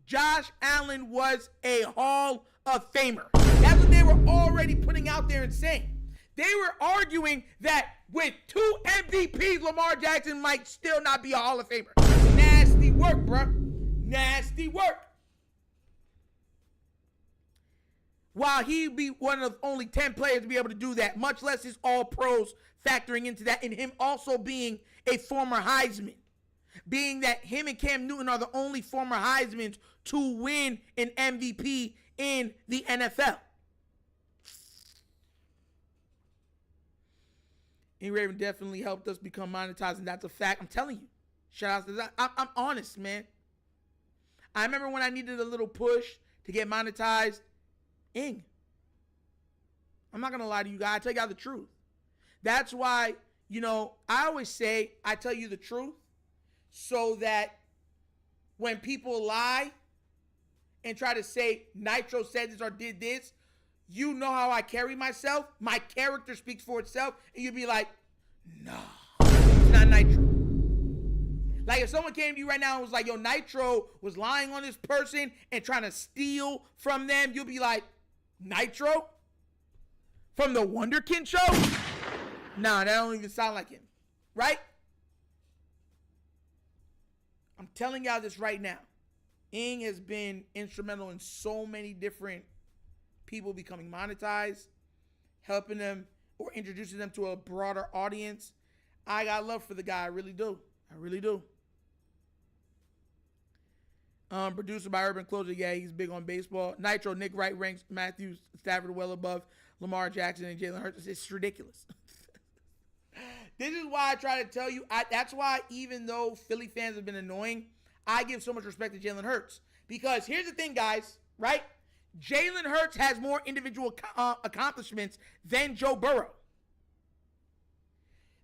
Josh Allen was a Hall of Famer. That's what they were already putting out there and saying. They were arguing that with 2 MVPs, Lamar Jackson might still not be a Hall of Famer. Nasty work, bro. Nasty work. While he'd be one of only 10 players to be able to do that, much less his all-pros factoring into that, and him also being a former Heisman. Being that him and Cam Newton are the only former Heismans to win an MVP in the NFL. And Raven definitely helped us become monetized, and that's a fact. I'm telling you. Shout out to that. I'm honest, man. I remember when I needed a little push to get monetized, Ing. I'm not going to lie to you guys. I tell you guys the truth. That's why, I always say I tell you the truth so that when people lie and try to say Nitro said this or did this, you know how I carry myself. My character speaks for itself. And you'd be like, no, it's not Nitro. Like if someone came to you right now and was like, yo, Nitro was lying on this person and trying to steal from them, you'll be like, Nitro? From the Wunderkind Show? Nah, that don't even sound like him. Right? I'm telling y'all this right now. Ing has been instrumental in so many different people becoming monetized, helping them or introducing them to a broader audience. I got love for the guy. I really do. I really do. Producer by Urban Closer. Yeah, he's big on baseball. Nitro, Nick Wright ranks Matthew Stafford well above Lamar Jackson and Jalen Hurts. It's ridiculous. This is why I try to tell you. That's why even though Philly fans have been annoying, I give so much respect to Jalen Hurts. Because here's the thing, guys, right? Jalen Hurts has more individual accomplishments than Joe Burrow.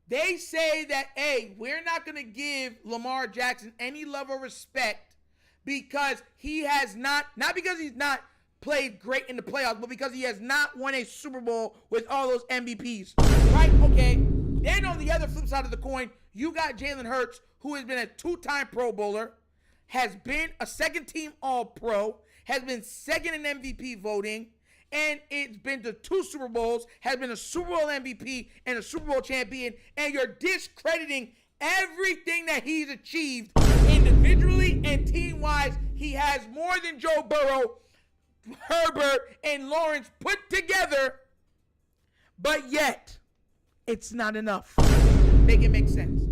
They say that, hey, we're not going to give Lamar Jackson any level of respect because he has not because he's not played great in the playoffs, but because he has not won a Super Bowl with all those MVPs. Right? Okay. Then on the other flip side of the coin, you got Jalen Hurts, who has been a 2-time Pro Bowler, has been a second-team All-Pro, has been second in MVP voting, and it's been to 2 Super Bowls, has been a Super Bowl MVP and a Super Bowl champion, and you're discrediting everything that he's achieved individually and team-wise. He has more than Joe Burrow, Herbert, and Lawrence put together, but yet it's not enough. Make it make sense.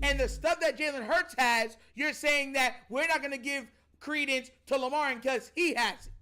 And the stuff that Jalen Hurts has, you're saying that we're not going to give credence to Lamar because he has it.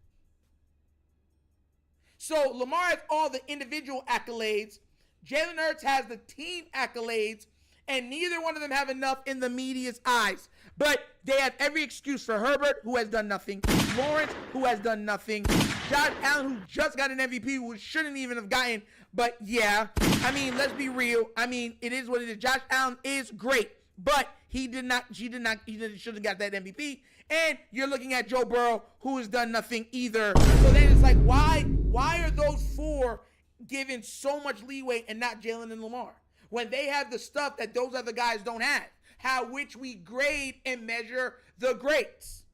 So Lamar has all the individual accolades. Jalen Hurts has the team accolades, and neither one of them have enough in the media's eyes. But they have every excuse for Herbert, who has done nothing, Lawrence, who has done nothing, Josh Allen, who just got an MVP, who shouldn't even have gotten. But yeah, I mean, let's be real. I mean, it is what it is. Josh Allen is great, but he shouldn't have got that MVP. And you're looking at Joe Burrow, who has done nothing either. So then it's like, why are those 4 given so much leeway and not Jalen and Lamar, when they have the stuff that those other guys don't have, which we grade and measure the greats?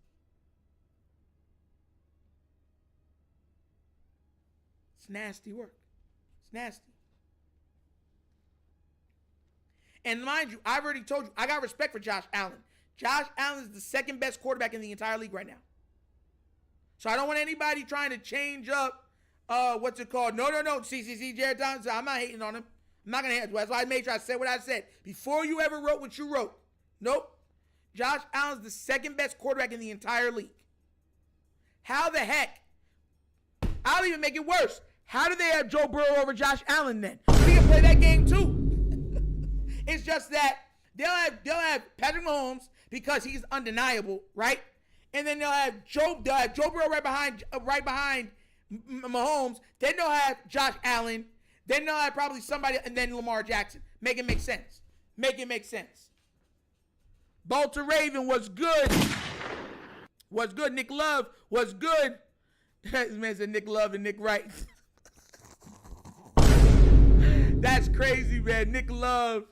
It's nasty work. It's nasty. And mind you, I've already told you, I got respect for Josh Allen. Josh Allen is the second best quarterback in the entire league right now. So I don't want anybody trying to change up, what's it called? No. See, Jared Johnson, I'm not hating on him. I'm not going to hate him. That's why I made sure I said what I said before you ever wrote what you wrote. Nope. Josh Allen's the second best quarterback in the entire league. How the heck? I'll even make it worse. How do they have Joe Burrow over Josh Allen then? We can play that game too. It's just that they'll have Patrick Mahomes because he's undeniable, right? And then they'll have Joe Burrow right behind Mahomes. Then they'll have Josh Allen. Then they'll have probably somebody, and then Lamar Jackson. Make it make sense. Make it make sense. Baltimore Ravens was good. Was good. Nick Love was good. This man said Nick Love and Nick Wright. That's crazy, man. Nick Love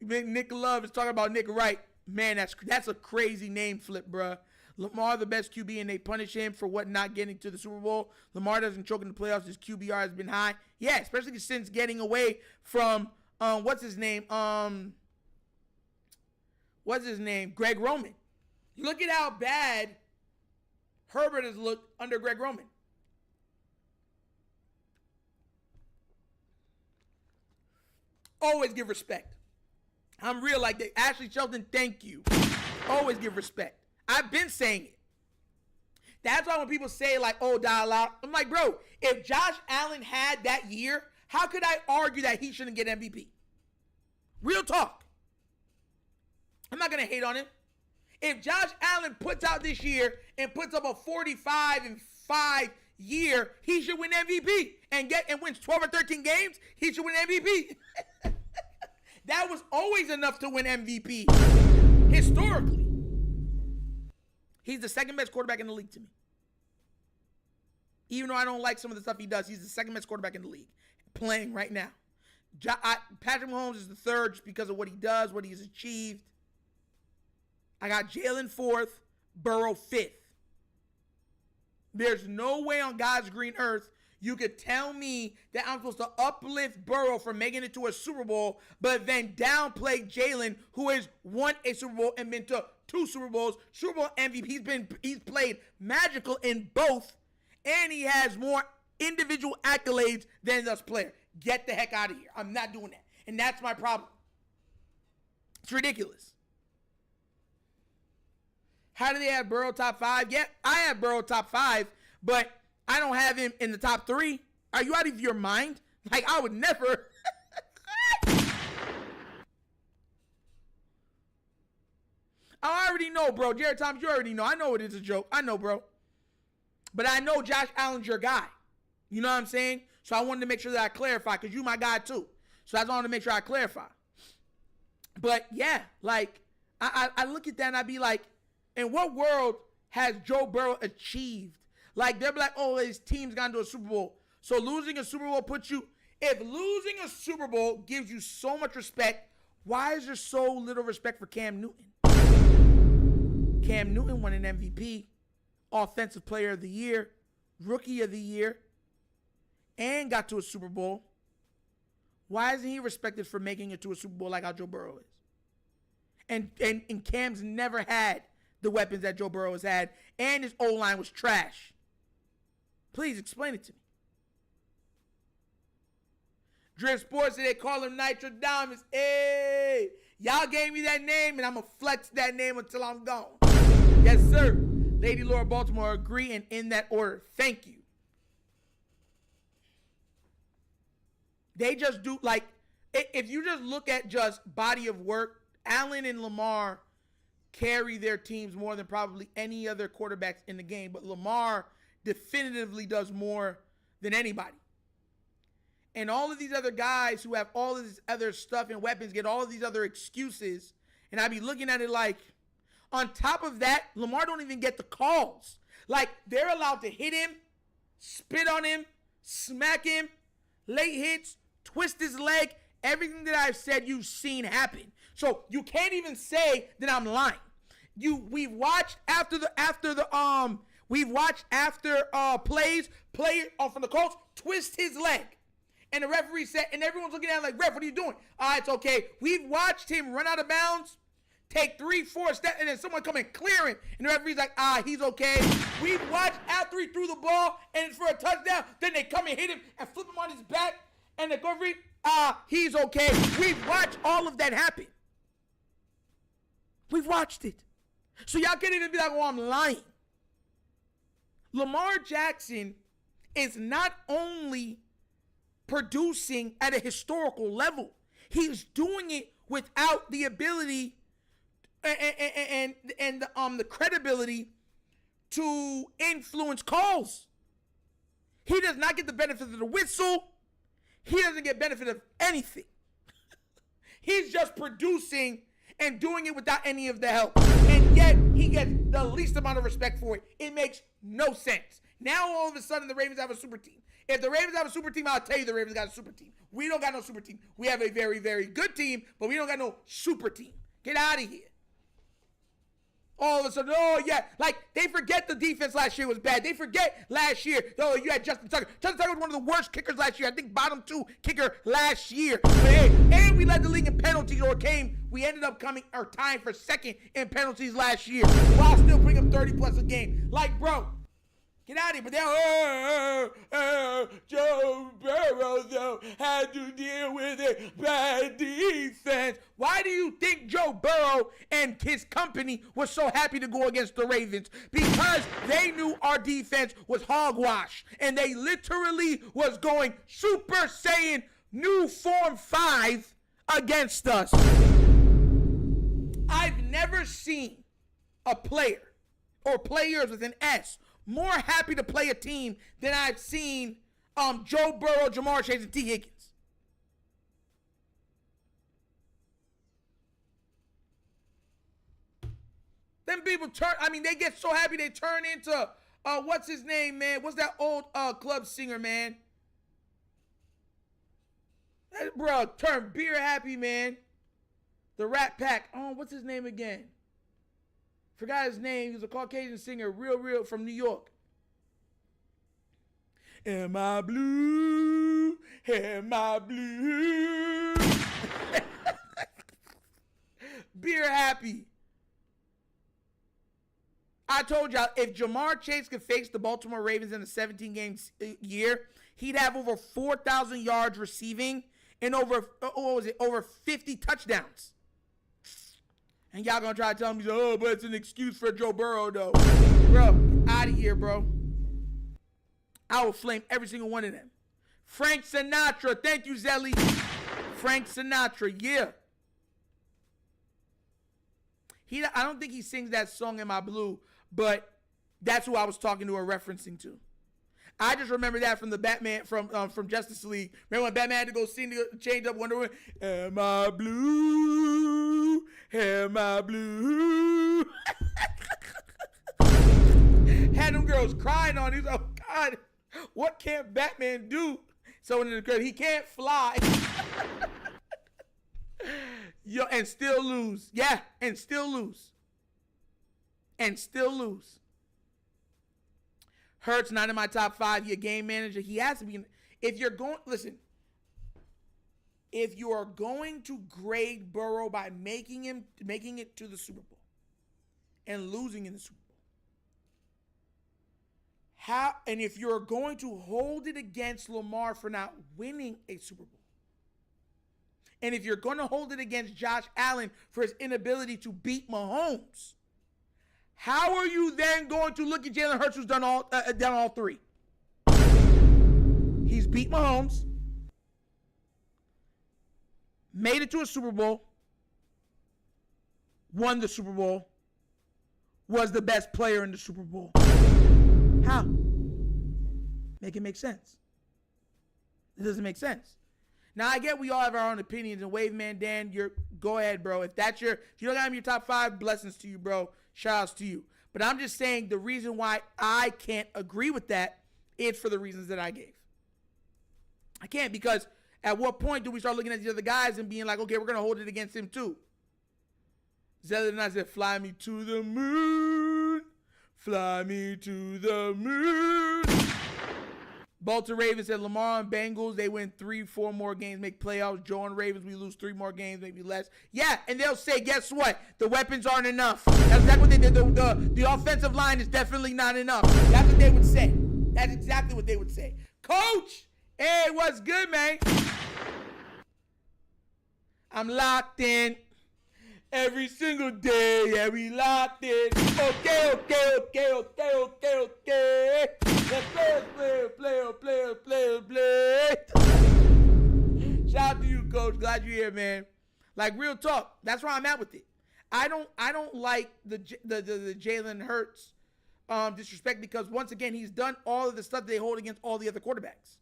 is talking about Nick Wright. Man, that's a crazy name flip, bruh. Lamar, the best QB, and they punish him for not getting to the Super Bowl. Lamar doesn't choke in the playoffs. His QBR has been high. Yeah, especially since getting away from, what's his name? Greg Roman. Look at how bad Herbert has looked under Greg Roman. Always give respect. I'm real like that. Ashley Shelton, thank you. Always give respect. I've been saying it. That's why when people say like, oh, dial out, I'm like, bro, if Josh Allen had that year, how could I argue that he shouldn't get MVP? Real talk. I'm not going to hate on him. If Josh Allen puts out this year and puts up a 45-5 year, he should win MVP and wins 12 or 13 games, he should win MVP. That was always enough to win MVP historically. He's the second best quarterback in the league to me. Even though I don't like some of the stuff he does, he's the second best quarterback in the league playing right now. Patrick Mahomes is the third just because of what he does, what he's achieved. I got Jalen fourth, Burrow fifth. There's no way on God's green earth you could tell me that I'm supposed to uplift Burrow for making it to a Super Bowl, but then downplay Jalen, who has won a Super Bowl and been to 2 Super Bowls, Super Bowl MVP. He's played magical in both, and he has more individual accolades than this player. Get the heck out of here. I'm not doing that. And that's my problem. It's ridiculous. How do they have Burrow top 5? Yeah, I have Burrow top 5, but I don't have him in the top 3. Are you out of your mind? Like, I would never. I already know, bro. Jared Thomas, you already know. I know it is a joke. I know, bro. But I know Josh Allen's your guy. You know what I'm saying? So I wanted to make sure that I clarify, because you my guy too. So I wanted to make sure I clarify. But yeah, like, I look at that and I be like, in what world has Joe Burrow achieved? Like, they'll be like, oh, his team's gone to a Super Bowl. So losing a Super Bowl puts you, if losing a Super Bowl gives you so much respect, why is there so little respect for Cam Newton? Cam Newton won an MVP, Offensive Player of the Year, Rookie of the Year, and got to a Super Bowl. Why isn't he respected for making it to a Super Bowl like how Joe Burrow is? And Cam's never had the weapons that Joe Burrow has had, and his O-line was trash. Please explain it to me. Drip Sports, they call him Nitro Diamonds. Hey, y'all gave me that name, and I'm going to flex that name until I'm gone. Yes, sir. Lady Laura Baltimore, agree, and in that order. Thank you. They just do, like, if you just look at just body of work, Allen and Lamar carry their teams more than probably any other quarterbacks in the game. But Lamar definitively does more than anybody. And all of these other guys who have all of this other stuff and weapons get all of these other excuses. And I be looking at it like, on top of that, Lamar don't even get the calls. Like, they're allowed to hit him, spit on him, smack him, late hits, twist his leg. Everything that I've said, you've seen happen. So you can't even say that I'm lying. We've watched after plays from the Colts twist his leg. And the referee said, and everyone's looking at him like, ref, what are you doing? It's okay. We've watched him run out of bounds, take 3-4 steps, and then someone come and clear him. And the referee's like, he's okay. We've watched after he threw the ball and it's for a touchdown, then they come and hit him and flip him on his back. And the referee, he's okay. We've watched all of that happen. We've watched it. So y'all can't even be like, I'm lying. Lamar Jackson is not only producing at a historical level, he's doing it without the ability and the credibility to influence calls. He does not get the benefit of the whistle. He doesn't get benefit of anything. He's just producing and doing it without any of the help. And yet, he gets the least amount of respect for it. It makes no sense. Now, all of a sudden, the Ravens have a super team. If the Ravens have a super team, I'll tell you the Ravens got a super team. We don't got no super team. We have a very, very good team, but we don't got no super team. Get out of here. All of a sudden, like, they forget the defense last year was bad. They forget last year, you had Justin Tucker. Justin Tucker was one of the worst kickers last year. I think bottom 2 kicker last year. But hey, and we led the league in penalties, we ended up tying for second in penalties last year, while still bringing 30+ a game. Like, bro, get out of here. But they're, Joe Burrow, though, had to deal with a bad defense. Why do you think Joe Burrow and his company was so happy to go against the Ravens? Because they knew our defense was hogwash. And they literally was going Super Saiyan New Form 5 against us. I've never seen a player, or players with an S, more happy to play a team than I've seen Joe Burrow, Jamar Chase, and T. Higgins. Them people they get so happy they turn into, what's his name, man? What's that old club singer, man? That bro, turn beer happy, man. The Rat Pack. What's his name again? Forgot his name. He was a Caucasian singer, real from New York. Am I blue? Am I blue? Beer happy. I told y'all, if Jamar Chase could face the Baltimore Ravens in a 17-game year, he'd have over 4,000 yards receiving and over 50 touchdowns. And y'all gonna try to tell me, but it's an excuse for Joe Burrow, though. Bro, out of here, bro. I will flame every single one of them. Frank Sinatra. Thank you, Zelly. Frank Sinatra, yeah. I don't think he sings that song in my blue, but that's who I was talking to or referencing to. I just remember that from the Batman, from Justice League. Remember when Batman had to go sing the change up Wonder Woman? Am I blue? Am I blue? Had them girls crying on him. Oh, God, what can Batman do? So in the girl, he can't fly. Yo, and still lose. Yeah, and still lose. And still lose. Hurts not in my top 5. You're a game manager. He has to be. If you're going, listen. If you are going to grade Burrow by making it to the Super Bowl and losing in the Super Bowl, and if you're going to hold it against Lamar for not winning a Super Bowl, and if you're going to hold it against Josh Allen for his inability to beat Mahomes, how are you then going to look at Jalen Hurts, who's done all three? He's beat Mahomes, made it to a Super Bowl, won the Super Bowl, was the best player in the Super Bowl. How? Make it make sense. It doesn't make sense. Now, I get we all have our own opinions, and Wave Man Dan, go ahead, bro. If you don't have him in your top 5, blessings to you, bro. Shout outs to you. But I'm just saying the reason why I can't agree with that is for the reasons that I gave. I can't, because at what point do we start looking at the other guys and being like, okay, we're going to hold it against him too? Zelda and I said, fly me to the moon. Fly me to the moon. Baltimore Ravens said Lamar and Bengals, they win 3-4 more games, make playoffs. Joe and Ravens, we lose 3 more games, maybe less. Yeah, and they'll say, guess what? The weapons aren't enough. That's exactly what they did. The offensive line is definitely not enough. That's what they would say. That's exactly what they would say. Coach, hey, what's good, man? I'm locked in. Every single day, yeah, we locked in. Okay. Let's play. Shout out to you, Coach. Glad you're here, man. Like, real talk. That's where I'm at with it. I don't like the Jalen Hurts disrespect, because once again, he's done all of the stuff they hold against all the other quarterbacks,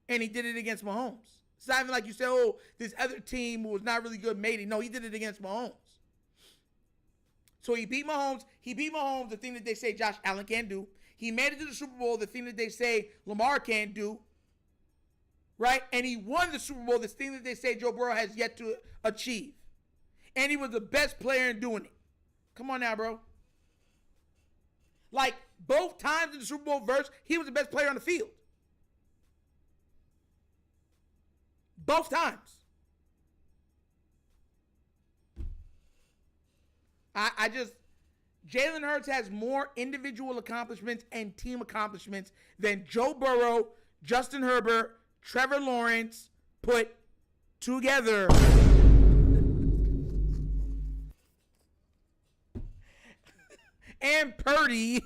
and he did it against Mahomes. It's not even like you said, oh, this other team was not really good made it. No, he did it against Mahomes. So he beat Mahomes. He beat Mahomes, the thing that they say Josh Allen can't do. He made it to the Super Bowl, the thing that they say Lamar can't do. Right? And he won the Super Bowl, this thing that they say Joe Burrow has yet to achieve. And he was the best player in doing it. Come on now, bro. Like, both times in the Super Bowl verse, he was the best player on the field. Both times. Jalen Hurts has more individual accomplishments and team accomplishments than Joe Burrow, Justin Herbert, Trevor Lawrence put together. And Purdy.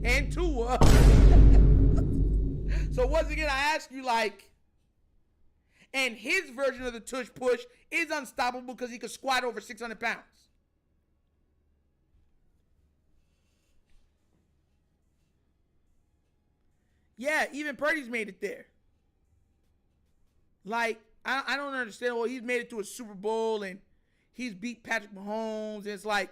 And Tua. So once again, I ask you, like, and his version of the tush push is unstoppable because he could squat over 600 pounds. Yeah, even Purdy's made it there. Like, I don't understand. Well, he's made it to a Super Bowl and he's beat Patrick Mahomes. And it's like,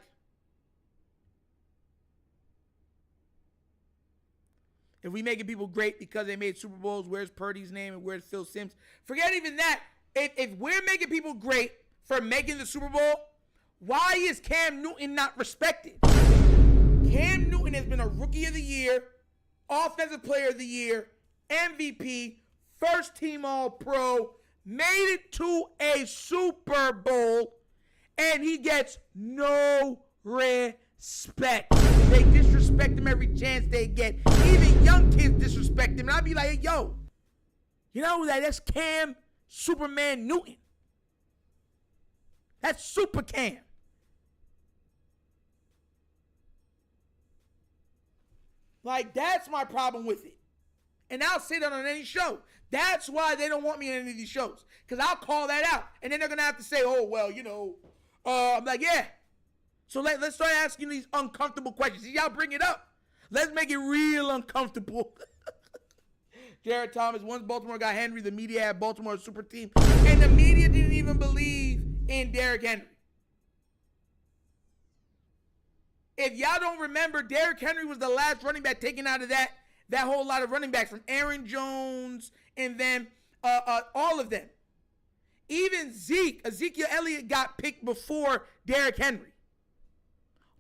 if we making people great because they made Super Bowls, where's Purdy's name and where's Phil Simms? Forget even that. If we're making people great for making the Super Bowl, why is Cam Newton not respected? Cam Newton has been a Rookie of the Year, Offensive Player of the Year, MVP, first team All-Pro, made it to a Super Bowl, and he gets no respect. They disrespect him every chance they get. Even young kids disrespect him. And I'll be like, hey, yo, you know that? That's Cam Superman Newton. That's Super Cam. Like, that's my problem with it. And I'll say that on any show. That's why they don't want me in any of these shows. Because I'll call that out. And then they're going to have to say, oh, well, you know. I'm like, yeah. So let's start asking these uncomfortable questions. See, y'all bring it up. Let's make it real uncomfortable. Jared Thomas, once Baltimore got Henry, the media had Baltimore a super team. And the media didn't even believe in Derrick Henry. If y'all don't remember, Derrick Henry was the last running back taken out of that whole lot of running backs from Aaron Jones and then all of them. Even Ezekiel Elliott got picked before Derrick Henry.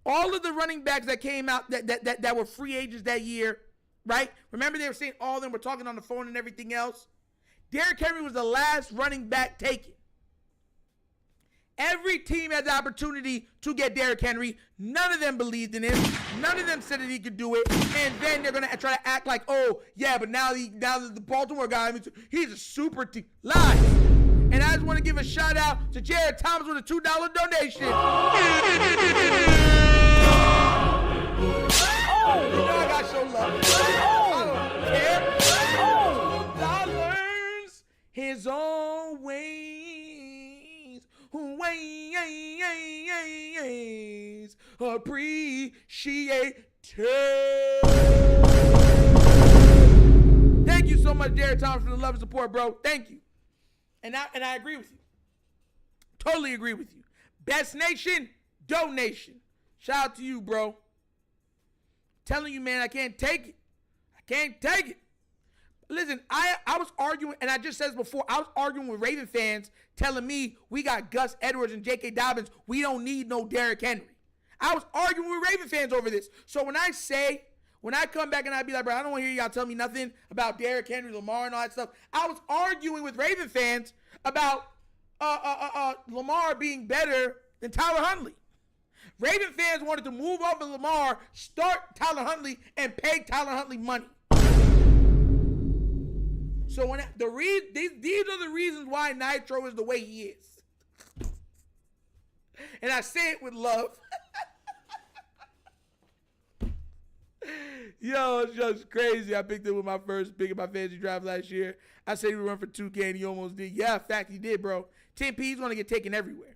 all of the running backs that came out that were free agents that year, right? Remember they were saying all of them were talking on the phone and everything else? Derrick Henry was the last running back taken. Every team had the opportunity to get Derrick Henry. None of them believed in him. None of them said that he could do it. And then they're going to try to act like, oh, yeah, but now that the Baltimore guy, he's a super team. Lies. And I just want to give a shout out to Jared Thomas with a $2 donation. Oh, you know I got to show love. I don't care. $2, his own ways. Appreciate it. Thank you so much, Jared Thomas, for the love and support, bro. Thank you. And I agree with you. Totally agree with you. Best nation, donation. Shout out to you, bro. Telling you, man, I can't take it. I can't take it. Listen, I was arguing, and I just said this before, I was arguing with Raven fans telling me we got Gus Edwards and J.K. Dobbins. We don't need no Derrick Henry. I was arguing with Raven fans over this. So when I come back and I be like, bro, I don't want to hear y'all tell me nothing about Derrick Henry, Lamar, and all that stuff. I was arguing with Raven fans about Lamar being better than Tyler Huntley. Raven fans wanted to move off of Lamar, start Tyler Huntley, and pay Tyler Huntley money. So when these are the reasons why Nitro is the way he is. And I say it with love. Yo, it's just crazy. I picked him with my first pick in my fantasy draft last year. I said he would run for 2K and he almost did. Yeah, in fact, he did, bro. 10P is going to get taken everywhere.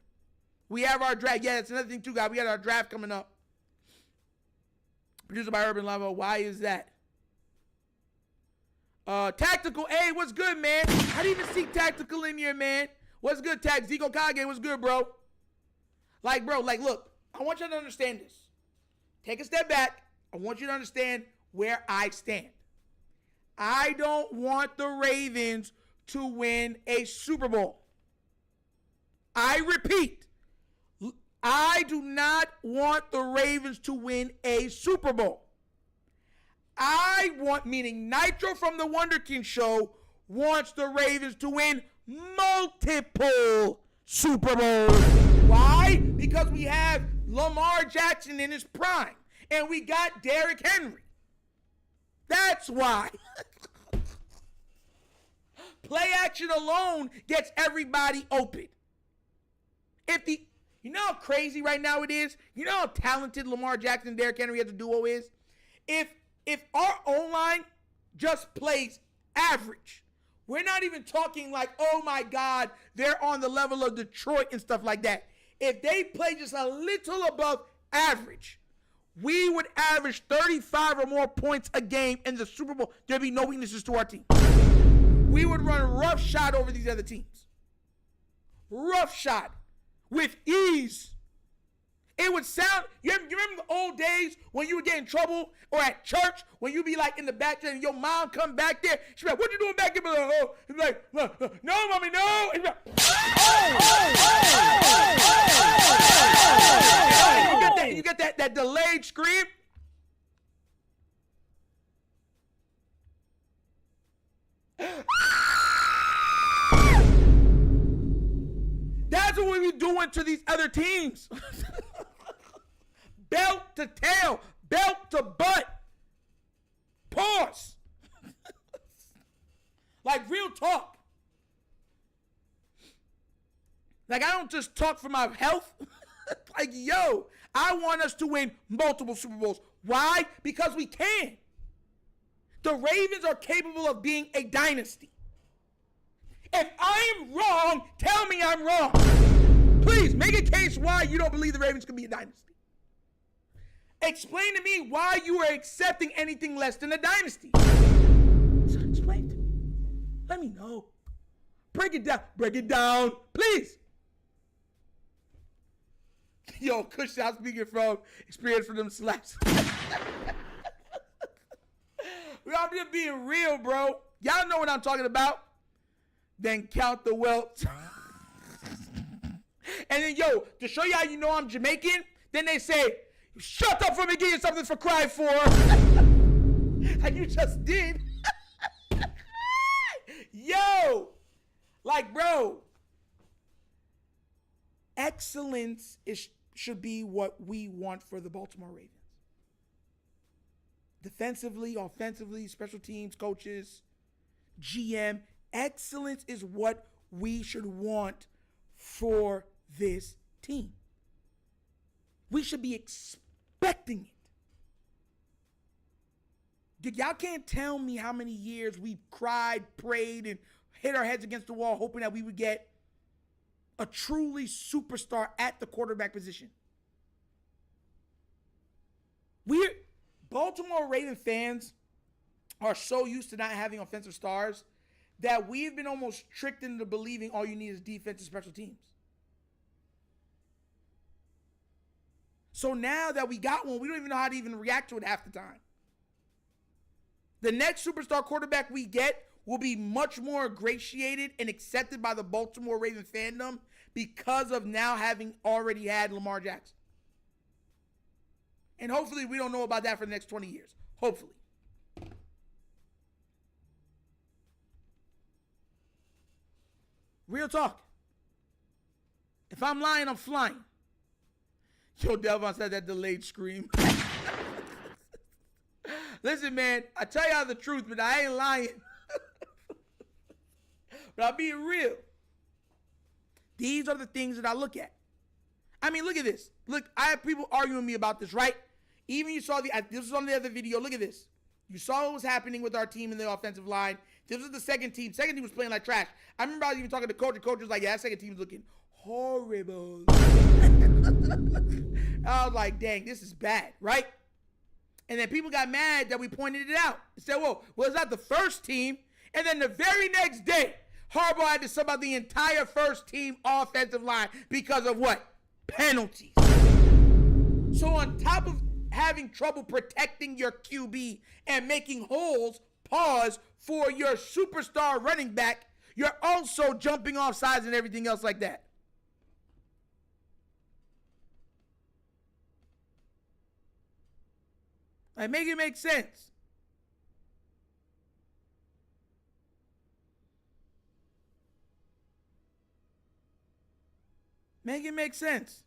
We have our draft. Yeah, that's another thing too, guys. We got our draft coming up. Produced by Urban Lava. Why is that? Tactical A, what's good, man? I didn't even see Tactical in here, man. What's good, Tac? Zico Kage, what's good, bro? Like, bro, like, look, I want you to understand this. Take a step back. I want you to understand where I stand. I don't want the Ravens to win a Super Bowl. I repeat, I do not want the Ravens to win a Super Bowl. I want, meaning Nitro from the Wunderkind Show, wants the Ravens to win multiple Super Bowls. Why? Because we have Lamar Jackson in his prime, and we got Derrick Henry. That's why. Play action alone gets everybody open. You know how crazy right now it is? You know how talented Lamar Jackson and Derrick Henry as a duo is? If our O-line just plays average, we're not even talking like, oh my God, they're on the level of Detroit and stuff like that. If they play just a little above average, we would average 35 or more points a game in the Super Bowl. There'd be no weaknesses to our team. We would run roughshod over these other teams. Roughshod with ease. It would sound, you remember the old days when you would get in trouble or at church when you'd be like in the back and your mom come back there. She'd be like, what you doing back there? He'd be like, no, mommy, no. He'd be like, you get that delayed scream. That's what we be doing to these other teams. Belt to tail, belt to butt. Pause. Like real talk. Like I don't just talk for my health. Like, yo, I want us to win multiple Super Bowls. Why? Because we can. The Ravens are capable of being a dynasty. If I'm wrong, tell me I'm wrong. Please, make a case why you don't believe the Ravens can be a dynasty. Explain to me why you are accepting anything less than a dynasty. So explain to me. Let me know. Break it down. Break it down, please. Yo, Kush, I'm speaking from experience for them slaps. I'm just being real, bro. Y'all know what I'm talking about. Then count the wealth. And then, yo, to show you how you know I'm Jamaican, then they say, Shut up for me, give you something for cry for. Like you just did. Yo, like, bro, excellence should be what we want for the Baltimore Ravens. Defensively, offensively, special teams, coaches, GM, excellence is what we should want for this team. We should be expecting it. Y'all can't tell me how many years we've cried, prayed, and hit our heads against the wall hoping that we would get a truly superstar at the quarterback position. Baltimore Raven fans are so used to not having offensive stars that we've been almost tricked into believing all you need is defense and special teams. So now that we got one, we don't even know how to even react to it half the time. The next superstar quarterback we get will be much more ingratiated and accepted by the Baltimore Raven fandom because of now having already had Lamar Jackson. And hopefully we don't know about that for the next 20 years. Hopefully. Real talk. If I'm lying, I'm flying. Yo, Delvon said that delayed scream. Listen, man, I tell y'all the truth, but I ain't lying. But I'm being real. These are the things that I look at. I mean, look at this. Look, I have people arguing with me about this, right? Even you saw this was on the other video. Look at this. You saw what was happening with our team in the offensive line. This was the second team. Second team was playing like trash. I remember I was even talking to coach. The coach was like, yeah, that second team's looking horrible. I was like, dang, this is bad, right? And then people got mad that we pointed it out. They said, well, it's not the first team. And then the very next day, Harbaugh had to sub out the entire first team offensive line because of what? Penalties. So on top of having trouble protecting your QB and making holes, pause, for your superstar running back, you're also jumping off sides and everything else like that. Like, make it make sense. Make it make sense.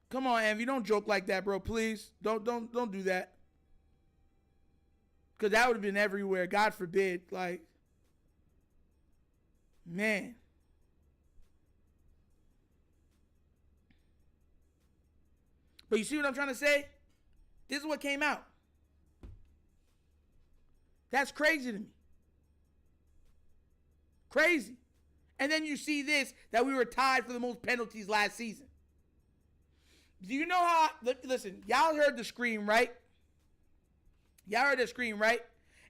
Come on, Envy, don't joke like that, bro. Please, don't do that. Because that would have been everywhere. God forbid. Like, man. But you see what I'm trying to say? This is what came out. That's crazy to me. Crazy. And then you see this, that we were tied for the most penalties last season. Do you know how, listen, y'all heard the scream, right? Y'all heard the scream, right?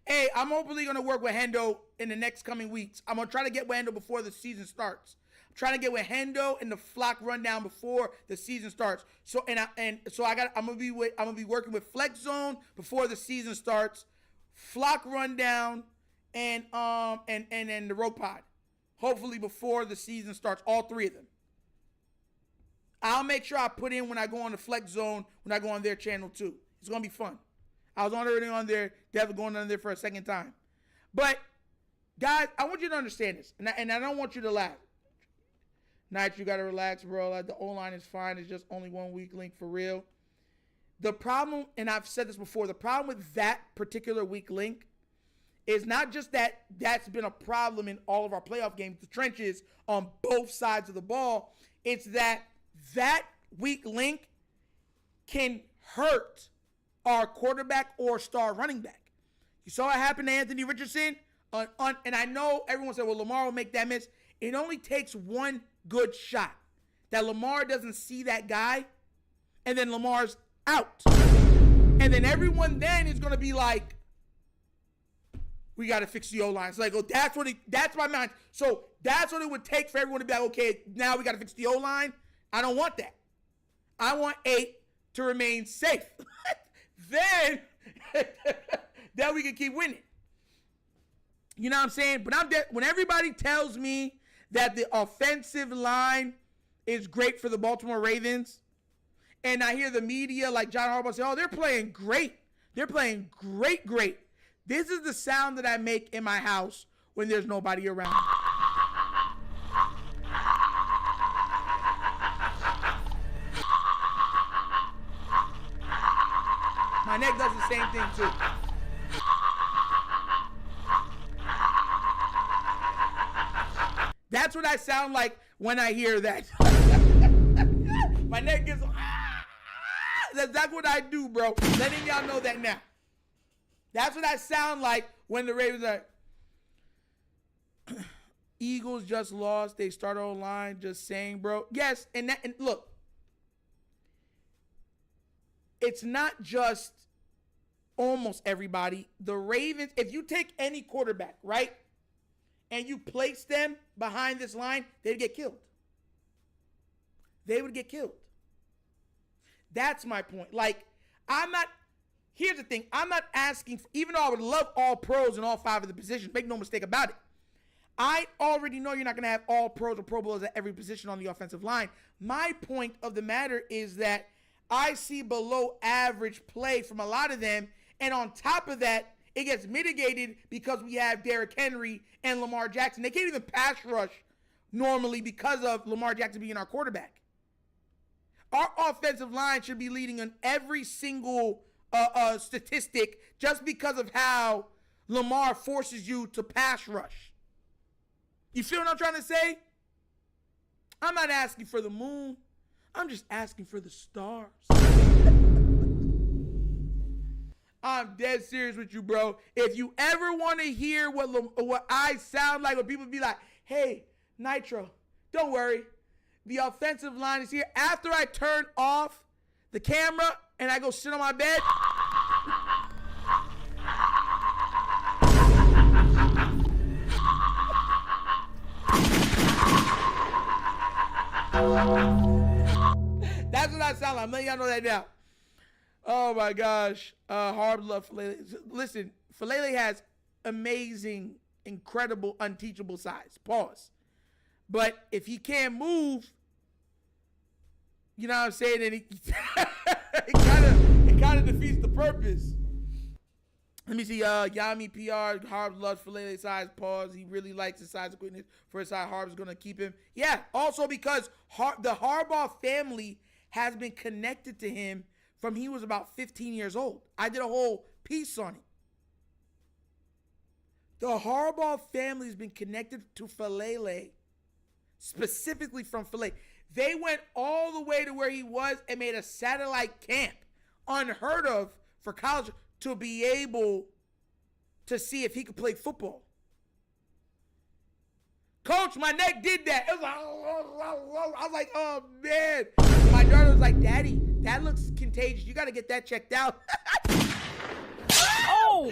Hey, I'm hopefully going to work with Hendo in the next coming weeks. I'm going to try to get with Hendo before the season starts. I'm trying to get with Hendo and the flock rundown before the season starts. So I'm going to be working with Flex Zone before the season starts, flock rundown and the Rogue Pod. Hopefully before the season starts, all three of them. I'll make sure I put in when I go on the Flex Zone, when I go on their channel too. It's going to be fun. I was already on there, definitely going on there for a second time. But, guys, I want you to understand this, and I don't want you to laugh. Night, you got to relax, bro. Like, the O-line is fine. It's just only 1 weak link for real. The problem, and I've said this before, the problem with that particular weak link is not just that that's been a problem in all of our playoff games, the trenches on both sides of the ball. It's that weak link can hurt our quarterback or star running back. You saw what happened to Anthony Richardson? And I know everyone said, well, Lamar will make that miss. It only takes one good shot that Lamar doesn't see that guy, and then Lamar's out. And then everyone then is going to be like, we got to fix the O-line. It's like, oh, that's my mind. So that's what it would take for everyone to be like, okay, now we got to fix the O-line. I don't want that. I want 8 to remain safe. Then we can keep winning. You know what I'm saying? But when everybody tells me that the offensive line is great for the Baltimore Ravens, and I hear the media like John Harbaugh say, oh, they're playing great. They're playing great, great. This is the sound that I make in my house when there's nobody around. My neck does the same thing too. That's what I sound like when I hear that. My neck gets, that's what I do, bro. Letting y'all know that now. That's what I sound like when the Ravens are, Eagles just lost. They start online just saying, bro. Yes, and look, it's not just almost everybody. The Ravens, if you take any quarterback, right, and you place them behind this line, they'd get killed. They would get killed. That's my point. Like, here's the thing. I'm not asking, even though I would love all pros in all 5 of the positions, make no mistake about it. I already know you're not going to have all pros or Pro Bowlers at every position on the offensive line. My point of the matter is that I see below average play from a lot of them, and on top of that, it gets mitigated because we have Derrick Henry and Lamar Jackson. They can't even pass rush normally because of Lamar Jackson being our quarterback. Our offensive line should be leading on every single statistic just because of how Lamar forces you to pass rush. You feel what I'm trying to say? I'm not asking for the moon. I'm just asking for the stars. I'm dead serious with you, bro. If you ever want to hear what I sound like, when people be like, hey, Nitro, don't worry. The offensive line is here. After I turn off the camera and I go sit on my bed, that's what I sound like. I'm letting y'all know that now. Oh my gosh. Hard love Falele. Listen, Falele has amazing, incredible, unteachable size. Pause. But if he can't move, you know what I'm saying, then it kind of defeats the purpose. Let me see. Yami PR, Harb loves Falele size. Pause. He really likes his size of quickness. For his side, Harb's going to keep him. Yeah, also because the Harbaugh family has been connected to him from he was about 15 years old. I did a whole piece on it. The Harbaugh family has been connected to Falele, specifically from Falele. They went all the way to where he was and made a satellite camp, unheard of for college, to be able to see if he could play football. Coach, my neck did that. It was like, I was like, oh, man. My daughter was like, Daddy, that looks contagious. You got to get that checked out. Oh!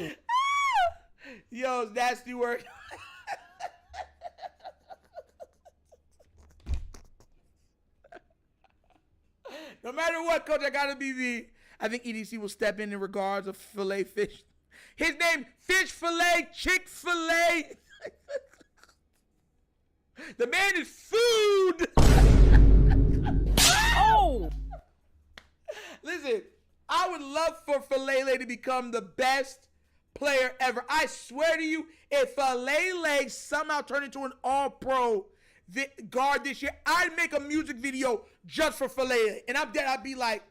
Yo, it's nasty work. No matter what, Coach, I got to be me. I think EDC will step in regards of filet fish. His name, Fish Filet, Chick-fil-A. The man is food. Oh! Listen, I would love for Falele to become the best player ever. I swear to you, if Falele somehow turned into an all-pro guard this year, I'd make a music video just for Falele. And I'm dead. I'd be like,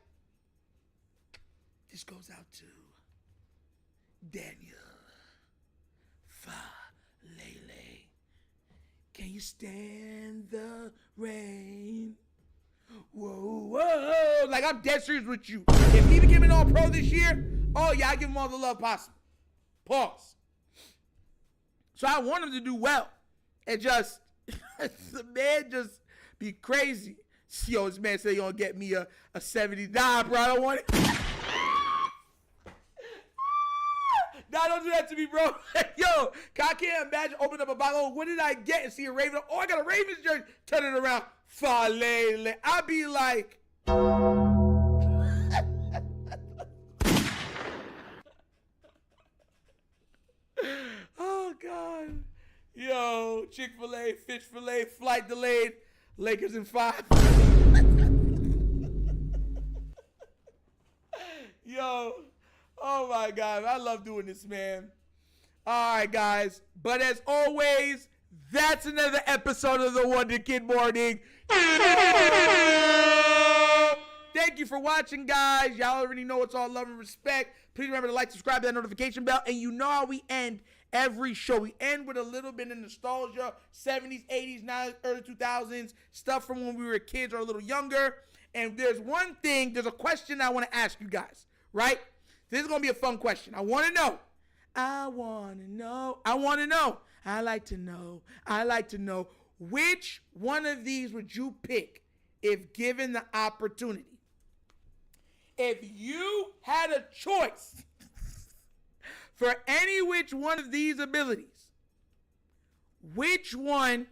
this goes out to Daniel Falele. Can you stand the rain? Whoa, whoa. Like, I'm dead serious with you. If he became an all-pro this year, oh, yeah, I give him all the love possible. Pause. So I want him to do well. And just, the man just be crazy. Yo, this man said he gonna get me a 70. Nah, bro, I don't want it. Nah, don't do that to me, bro. Yo, I can't imagine opening up a bottle. Oh, what did I get? And see a Raven. Oh, I got a Ravens jersey. Turn it around. Falele. I'll be like. Oh, God. Yo, Chick-fil-A, fish fillet, flight delayed. Lakers in 5. Yo, oh my God, I love doing this, man. All right, guys, but as always, that's another episode of the Wonder Kid Morning. Thank you for watching, guys. Y'all already know it's all love and respect. Please remember to like, subscribe, that notification bell, and you know how we end every show. We end with a little bit of nostalgia, 70s, 80s, 90s, early 2000s, stuff from when we were kids or a little younger. And there's a question I want to ask you guys, right? This is going to be a fun question. I want to know. I like to know which one of these would you pick if given the opportunity? If you had a choice for any which one of these abilities, which one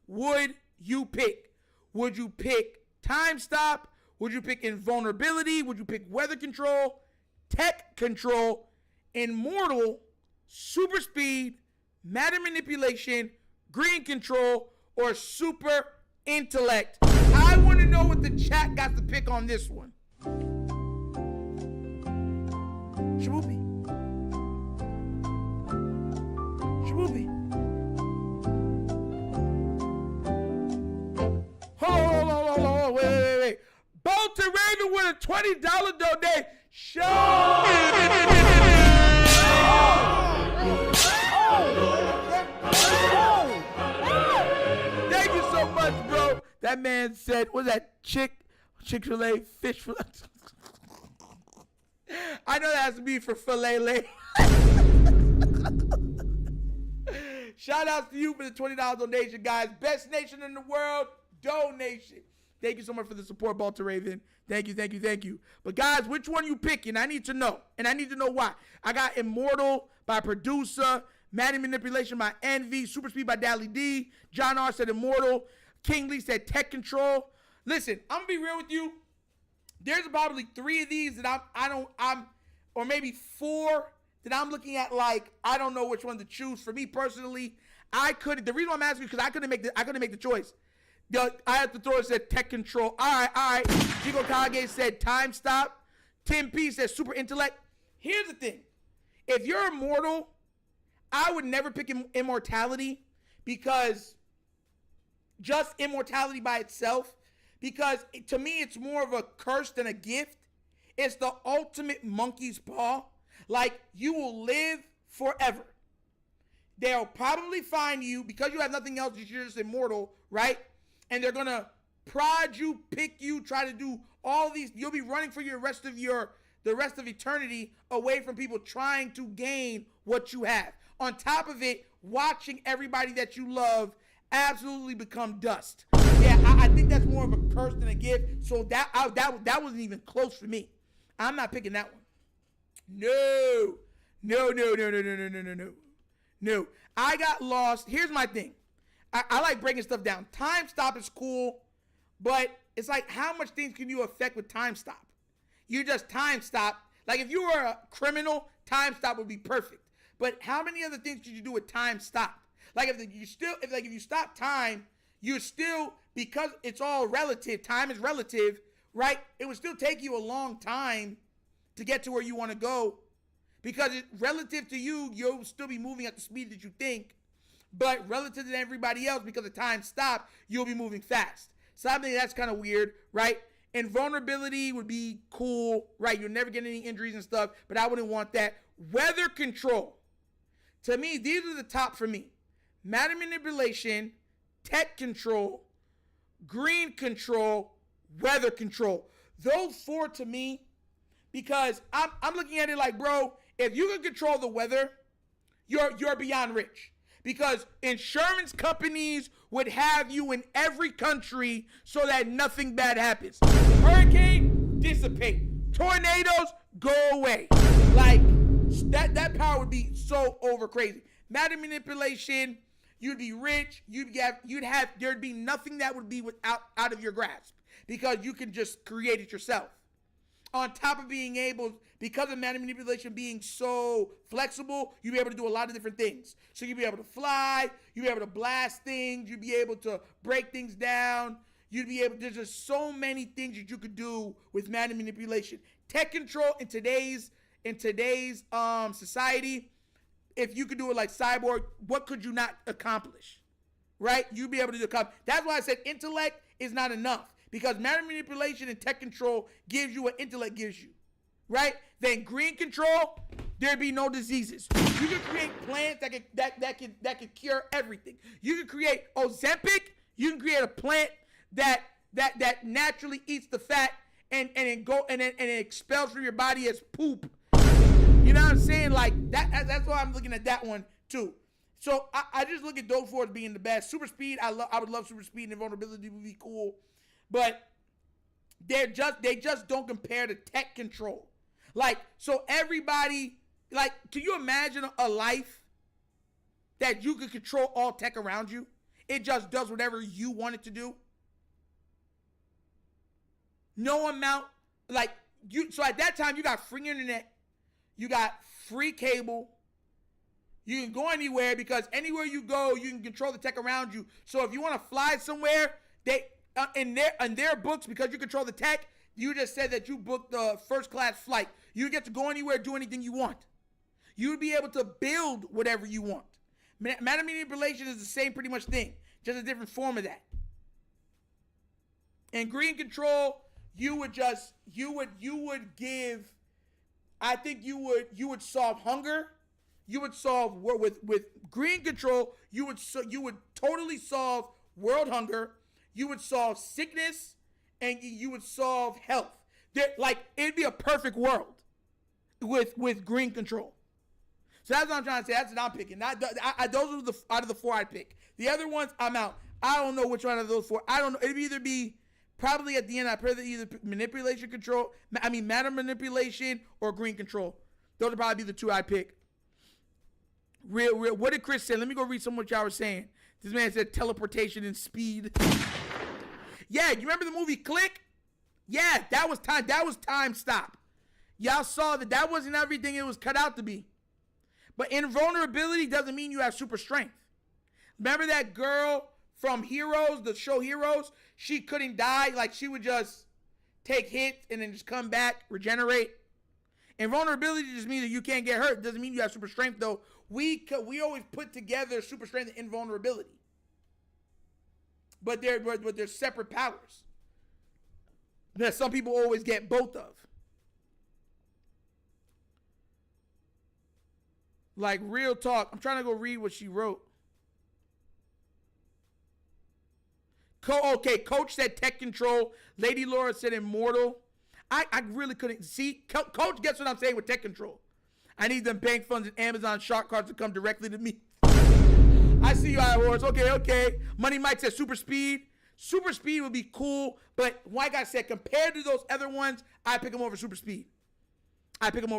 would you pick? Would you pick time stop? Would you pick invulnerability? Would you pick weather control, tech control, immortal, super speed, matter manipulation, green control, or super intellect? I want to know what the chat got to pick on this one. Shaboopy. Hold on, wait. Baltimore Ravens with a $20 donation. Thank you so much, bro. That man said, what's that? Chick-fil-A fish fillet. I know that has to be for filet. Shout out to you for the $20 donation, guys. Best nation in the world, donation. Thank you so much for the support, Baltimore Raven. Thank you. But guys, which one you picking? I need to know, and I need to know why. I got Immortal by Producer, Matter Manipulation by Envy, Super Speed by Dally D. John R. said Immortal. King Lee said Tech Control. Listen, I'm gonna be real with you. There's probably 3 of these that or maybe 4 that I'm looking at like I don't know which one to choose. For me personally, the reason why I'm asking is because I couldn't make the choice. I had to throw it, said Tech Control. All right. Jigo Kage said Time Stop. Tim P said Super Intellect. Here's the thing. If you're immortal, I would never pick immortality, because just immortality by itself, because to me it's more of a curse than a gift. It's the ultimate monkey's paw. Like, you will live forever. They'll probably find you because you have nothing else. You're just immortal, right? And they're gonna prod you, pick you, try to do all these. You'll be running for the rest of eternity away from people trying to gain what you have. On top of it, watching everybody that you love absolutely become dust. Yeah, I think that's more of a curse than a gift. So that wasn't even close for me. I'm not picking that one. No. I got lost. Here's my thing. I like breaking stuff down. Time stop is cool, but it's like, how much things can you affect with time stop? You just time stop. Like, if you were a criminal, time stop would be perfect. But how many other things could you do with time stop? Like, if you stop time, you still, because it's all relative, time is relative, right? It would still take you a long time to get to where you want to go, because relative to you, you'll still be moving at the speed that you think, but relative to everybody else, because the time stopped, you'll be moving fast. So I think that's kind of weird, right? Invulnerability would be cool, right? You'll never get any injuries and stuff, but I wouldn't want that. Weather control. To me, these are the top for me. Matter manipulation, tech control, green control, weather control. Those 4 to me, because I'm looking at it like, bro, if you can control the weather, you're beyond rich. Because insurance companies would have you in every country so that nothing bad happens. Hurricane, dissipate. Tornadoes, go away. Like, that power would be so over crazy. Matter manipulation, you'd be rich. There'd be nothing that would be out of your grasp, because you can just create it yourself. On top of being able, because of matter manipulation being so flexible, you'll be able to do a lot of different things. So you'll be able to fly, you'll be able to blast things, you'll be able to break things down. You'd be able, there's just so many things that you could do with Madden manipulation. Tech control in today's society, if you could do it like Cyborg, what could you not accomplish? Right? You'd be able to do it. That's why I said intellect is not enough. Because Madden manipulation and tech control gives you what intellect gives you. Right? Then green control, there'd be no diseases. You can create plants that could cure everything. You can create Ozempic. You can create a plant that naturally eats the fat and it expels from your body as poop. You know what I'm saying? Like that's why I'm looking at that one too. So I just look at those four as being the best. Super speed, I would love super speed, and invulnerability would be cool, but they just don't compare to tech control. Like, so everybody, like, can you imagine a life that you could control all tech around you? It just does whatever you want it to do. No amount, like, so at that time, you got free internet, you got free cable, you can go anywhere because anywhere you go, you can control the tech around you. So if you want to fly somewhere, they, in their books, because you control the tech, you just said that you booked the first class flight. You get to go anywhere, do anything you want. You would be able to build whatever you want. Matter manipulation is the same pretty much thing, just a different form of that. In green control, you would give, I think you would solve hunger. You would solve with green control, you would totally solve world hunger. You would solve sickness, and you would solve health. Like, it'd be a perfect world with green control. So that's what I'm trying to say. That's what I'm picking. Those are out of the four I'd pick. The other ones, I'm out. I don't know which one of those four. I don't know. It'd either be, probably at the end, I'd probably either matter manipulation or green control. Those would probably be the two I'd pick. Real. What did Chris say? Let me go read some of what y'all were saying. This man said teleportation and speed. Yeah, you remember the movie Click? Yeah, that was time stop. Y'all saw that wasn't everything it was cut out to be. But invulnerability doesn't mean you have super strength. Remember that girl from Heroes, the show Heroes? She couldn't die. Like, she would just take hits and then just come back, regenerate. Invulnerability just means that you can't get hurt. Doesn't mean you have super strength, though. We always put together super strength and invulnerability. But they're separate powers that some people always get both of. Like, real talk. I'm trying to go read what she wrote. Okay, Coach said tech control. Lady Laura said immortal. I really couldn't see. Coach gets what I'm saying with tech control. I need them bank funds and Amazon shark cards to come directly to me. I see you, Horse. Okay. Money Mike said super speed. Super speed would be cool, but like I said, compared to those other ones, I pick them over super speed. I pick them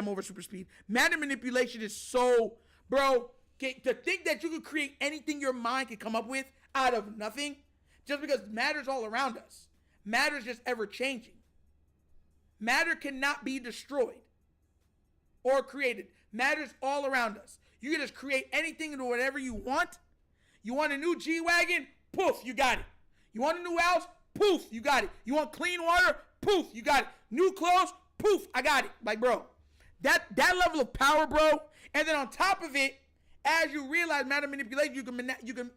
over super speed. Matter manipulation is so, bro. To think that you could create anything your mind could come up with out of nothing, just because matter's all around us. Matter's just ever changing. Matter cannot be destroyed or created. Matter's all around us. You can just create anything into whatever you want. You want a new G-Wagon? Poof, you got it. You want a new house? Poof, you got it. You want clean water? Poof, you got it. New clothes? Poof, I got it. Like, bro, that level of power, bro. And then on top of it, as you realize matter manipulation, you can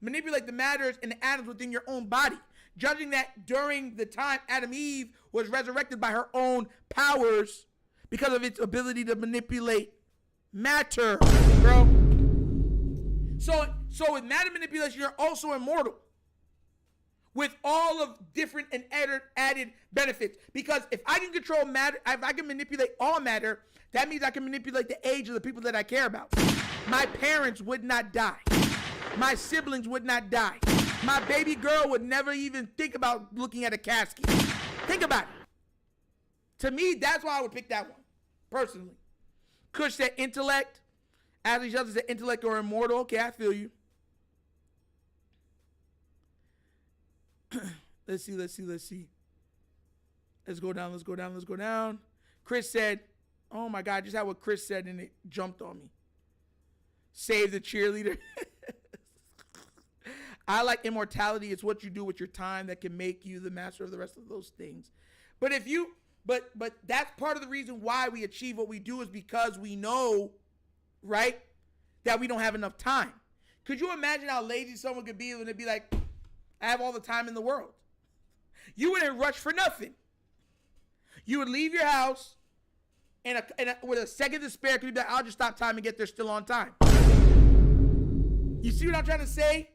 manipulate the matters and the atoms within your own body. Judging that during the time Adam Eve was resurrected by her own powers because of its ability to manipulate matter, bro. So with matter manipulation, you're also immortal. With all of different and added benefits. Because if I can control matter, if I can manipulate all matter, that means I can manipulate the age of the people that I care about. My parents would not die. My siblings would not die. My baby girl would never even think about looking at a casket. Think about it. To me, that's why I would pick that one, personally. Kush said intellect. Ashley Shelton said intellect or immortal. Okay, I feel you. Let's see. Let's go down. Chris said, oh my God, just had what Chris said and it jumped on me. Save the cheerleader. I like immortality. It's what you do with your time that can make you the master of the rest of those things. But but that's part of the reason why we achieve what we do is because we know, right, that we don't have enough time. Could you imagine how lazy someone could be when they'd be like, I have all the time in the world? You wouldn't rush for nothing. You would leave your house with a second to spare because you'd be like, I'll just stop time and get there still on time. You see what I'm trying to say?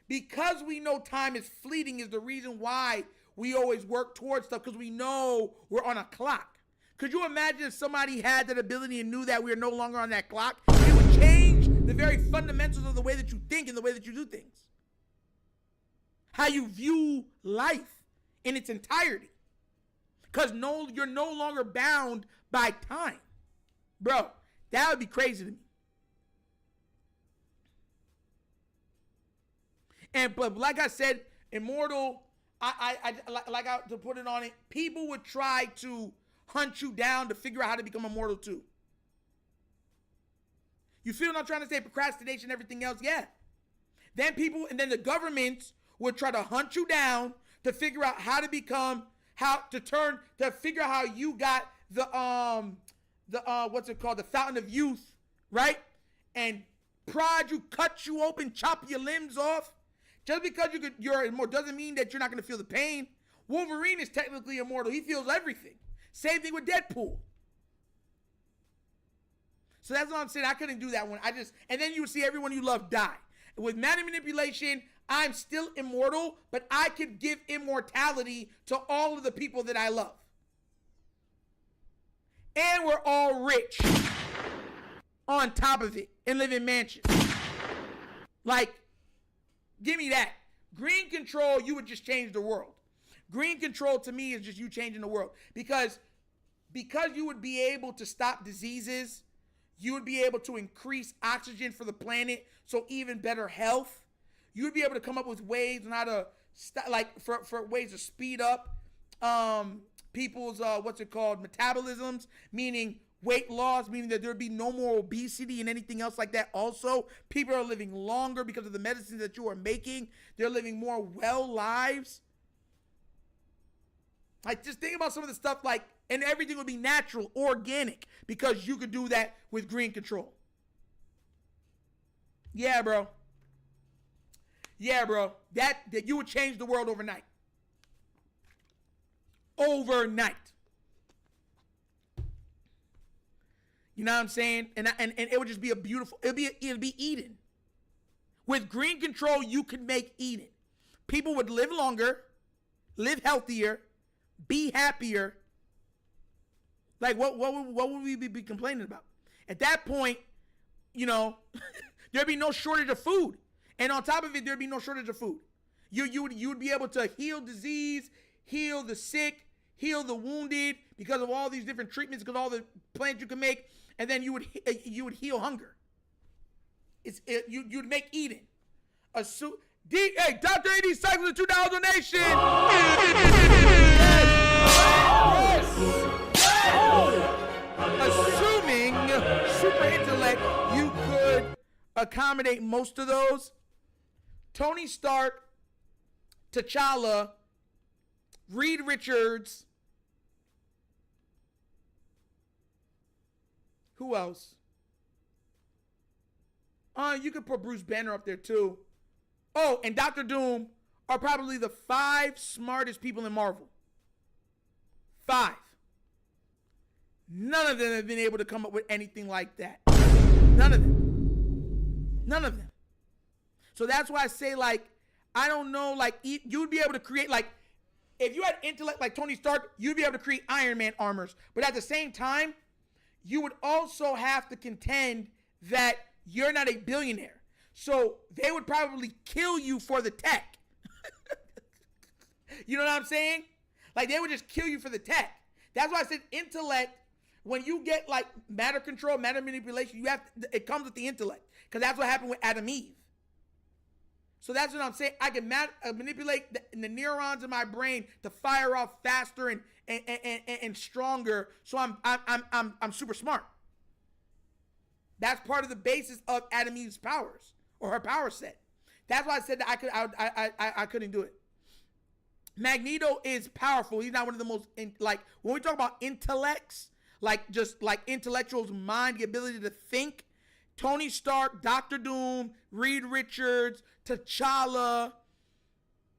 Because we know time is fleeting is the reason why we always work towards stuff, because we know we're on a clock. Could you imagine if somebody had that ability and knew that we are no longer on that clock? It would change the very fundamentals of the way that you think and the way that you do things. How you view life in its entirety. Because you're no longer bound by time. Bro, that would be crazy to me. But like I said, immortal, to put it on it, people would try to hunt you down to figure out how to become immortal too. You feel what I'm trying to say? Procrastination, everything else, yeah. Then the governments would try to hunt you down to figure out how to become, to figure out how you got what's it called? The fountain of youth, right? And prod you, cut you open, chop your limbs off. Just because you're immortal doesn't mean that you're not going to feel the pain. Wolverine is technically immortal. He feels everything. Same thing with Deadpool. So that's what I'm saying. I couldn't do that one. And then you would see everyone you love die. With matter manipulation, I'm still immortal, but I could give immortality to all of the people that I love. And we're all rich on top of it and live in mansions. Like, give me that. Green control, you would just change the world. Green control to me is just you changing the world. Because you would be able to stop diseases, you would be able to increase oxygen for the planet, so even better health. You would be able to come up with ways on how to, for ways to speed up people's, metabolisms, meaning weight loss, meaning that there would be no more obesity and anything else like that. Also, people are living longer because of the medicines that you are making. They're living more well lives. Like, just think about some of the stuff, and everything would be natural, organic, because you could do that with green control. Yeah, bro. Yeah, bro. That you would change the world overnight. Overnight. You know what I'm saying? And it would just be it'd be Eden. With green control, you could make Eden. People would live longer, live healthier, be happier. Like, what would we be complaining about? At that point, there'd be no shortage of food. And on top of it, there'd be no shortage of food. You would be able to heal disease, heal the sick, heal the wounded because of all these different treatments, because all the plants you can make, and then you would heal hunger. You'd make Eden. Hey, Dr. AD cycles a $2 donation. Assuming super intellect, you could accommodate most of those. Tony Stark, T'Challa, Reed Richards. Who else? You could put Bruce Banner up there too. Oh, and Dr. Doom are probably the 5 smartest people in Marvel. 5. None of them have been able to come up with anything like that. None of them. So that's why I say, I don't know, you'd be able to create, if you had intellect like Tony Stark, you'd be able to create Iron Man armors. But at the same time, you would also have to contend that you're not a billionaire. So they would probably kill you for the tech. You know what I'm saying? They would just kill you for the tech. That's why I said intellect. When you get matter control, matter manipulation, it comes with the intellect, because that's what happened with Adam and Eve. So that's what I'm saying. I can manipulate the neurons in my brain to fire off faster and stronger. So I'm super smart. That's part of the basis of Adam and Eve's powers, or her power set. That's why I said that I couldn't do it. Magneto is powerful. He's not one of the most, like, when we talk about intellects, like, just like intellectuals' mind, the ability to think, Tony Stark, Doctor Doom, Reed Richards, T'Challa,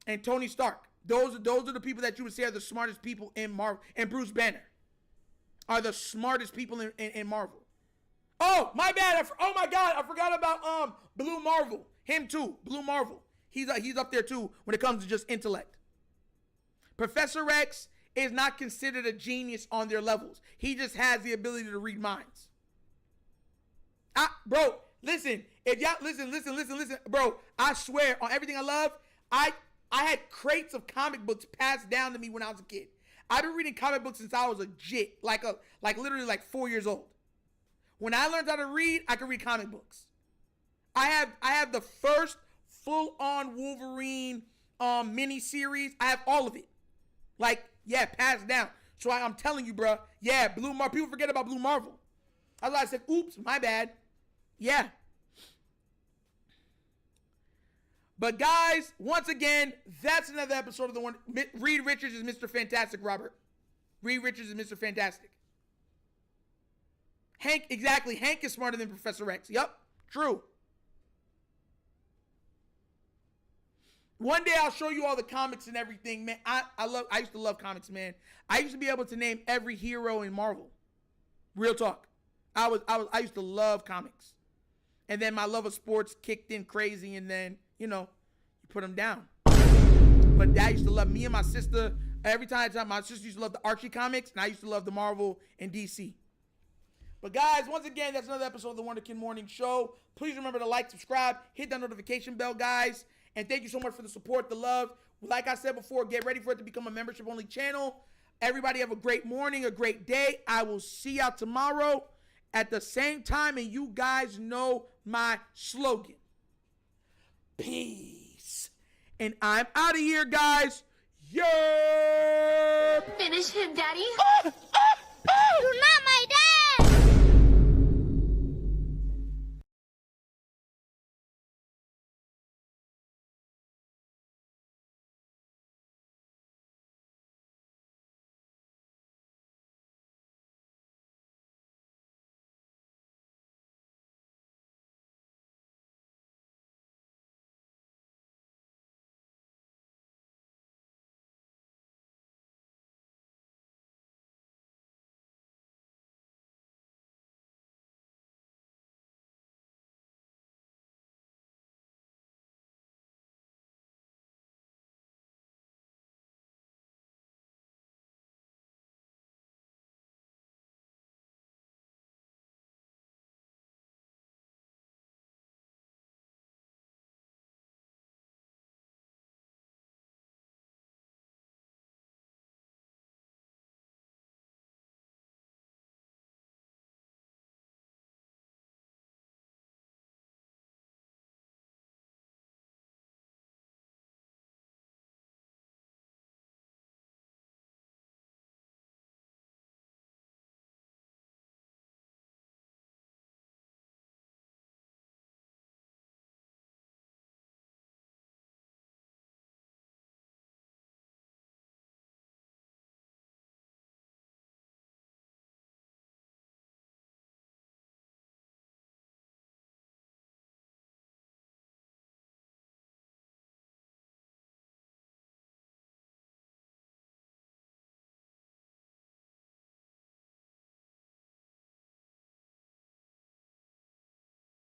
and Tony Stark. Those are the people that you would say are the smartest people in Marvel. And Bruce Banner are the smartest people in Marvel. Oh, my bad. Oh, my God. I forgot about Blue Marvel. Him, too. Blue Marvel. He's up there, too, when it comes to just intellect. Professor X is not considered a genius on their levels. He just has the ability to read minds. Bro, listen. If y'all listen, bro. I swear on everything I love, I had crates of comic books passed down to me when I was a kid. I've been reading comic books since I was a jit, like literally like 4 years old. When I learned how to read, I could read comic books. I have the first full-on Wolverine mini series. I have all of it. Like, yeah, passed down. So I'm telling you, bro. Yeah, Blue Marvel. People forget about Blue Marvel. That's why I said, oops, my bad. Yeah. But guys, once again, that's another episode of the one. Reed Richards is Mr. Fantastic, Robert. Reed Richards is Mr. Fantastic. Hank, exactly. Hank is smarter than Professor X. Yup, true. One day I'll show you all the comics and everything, man. I used to love comics, man. I used to be able to name every hero in Marvel. Real talk. I used to love comics. And then my love of sports kicked in crazy, and then, you put them down. But I used to love, me and my sister, every time my sister used to love the Archie comics, and I used to love the Marvel and DC. But guys, once again, that's another episode of the Wunderkind Morning Show. Please remember to like, subscribe, hit that notification bell, guys. And thank you so much for the support, the love. Like I said before, get ready for it to become a membership-only channel. Everybody have a great morning, a great day. I will see y'all tomorrow at the same time, and you guys know my slogan. Peace. And I'm out of here, guys. Yeah. Finish him, Daddy. You're not my dad.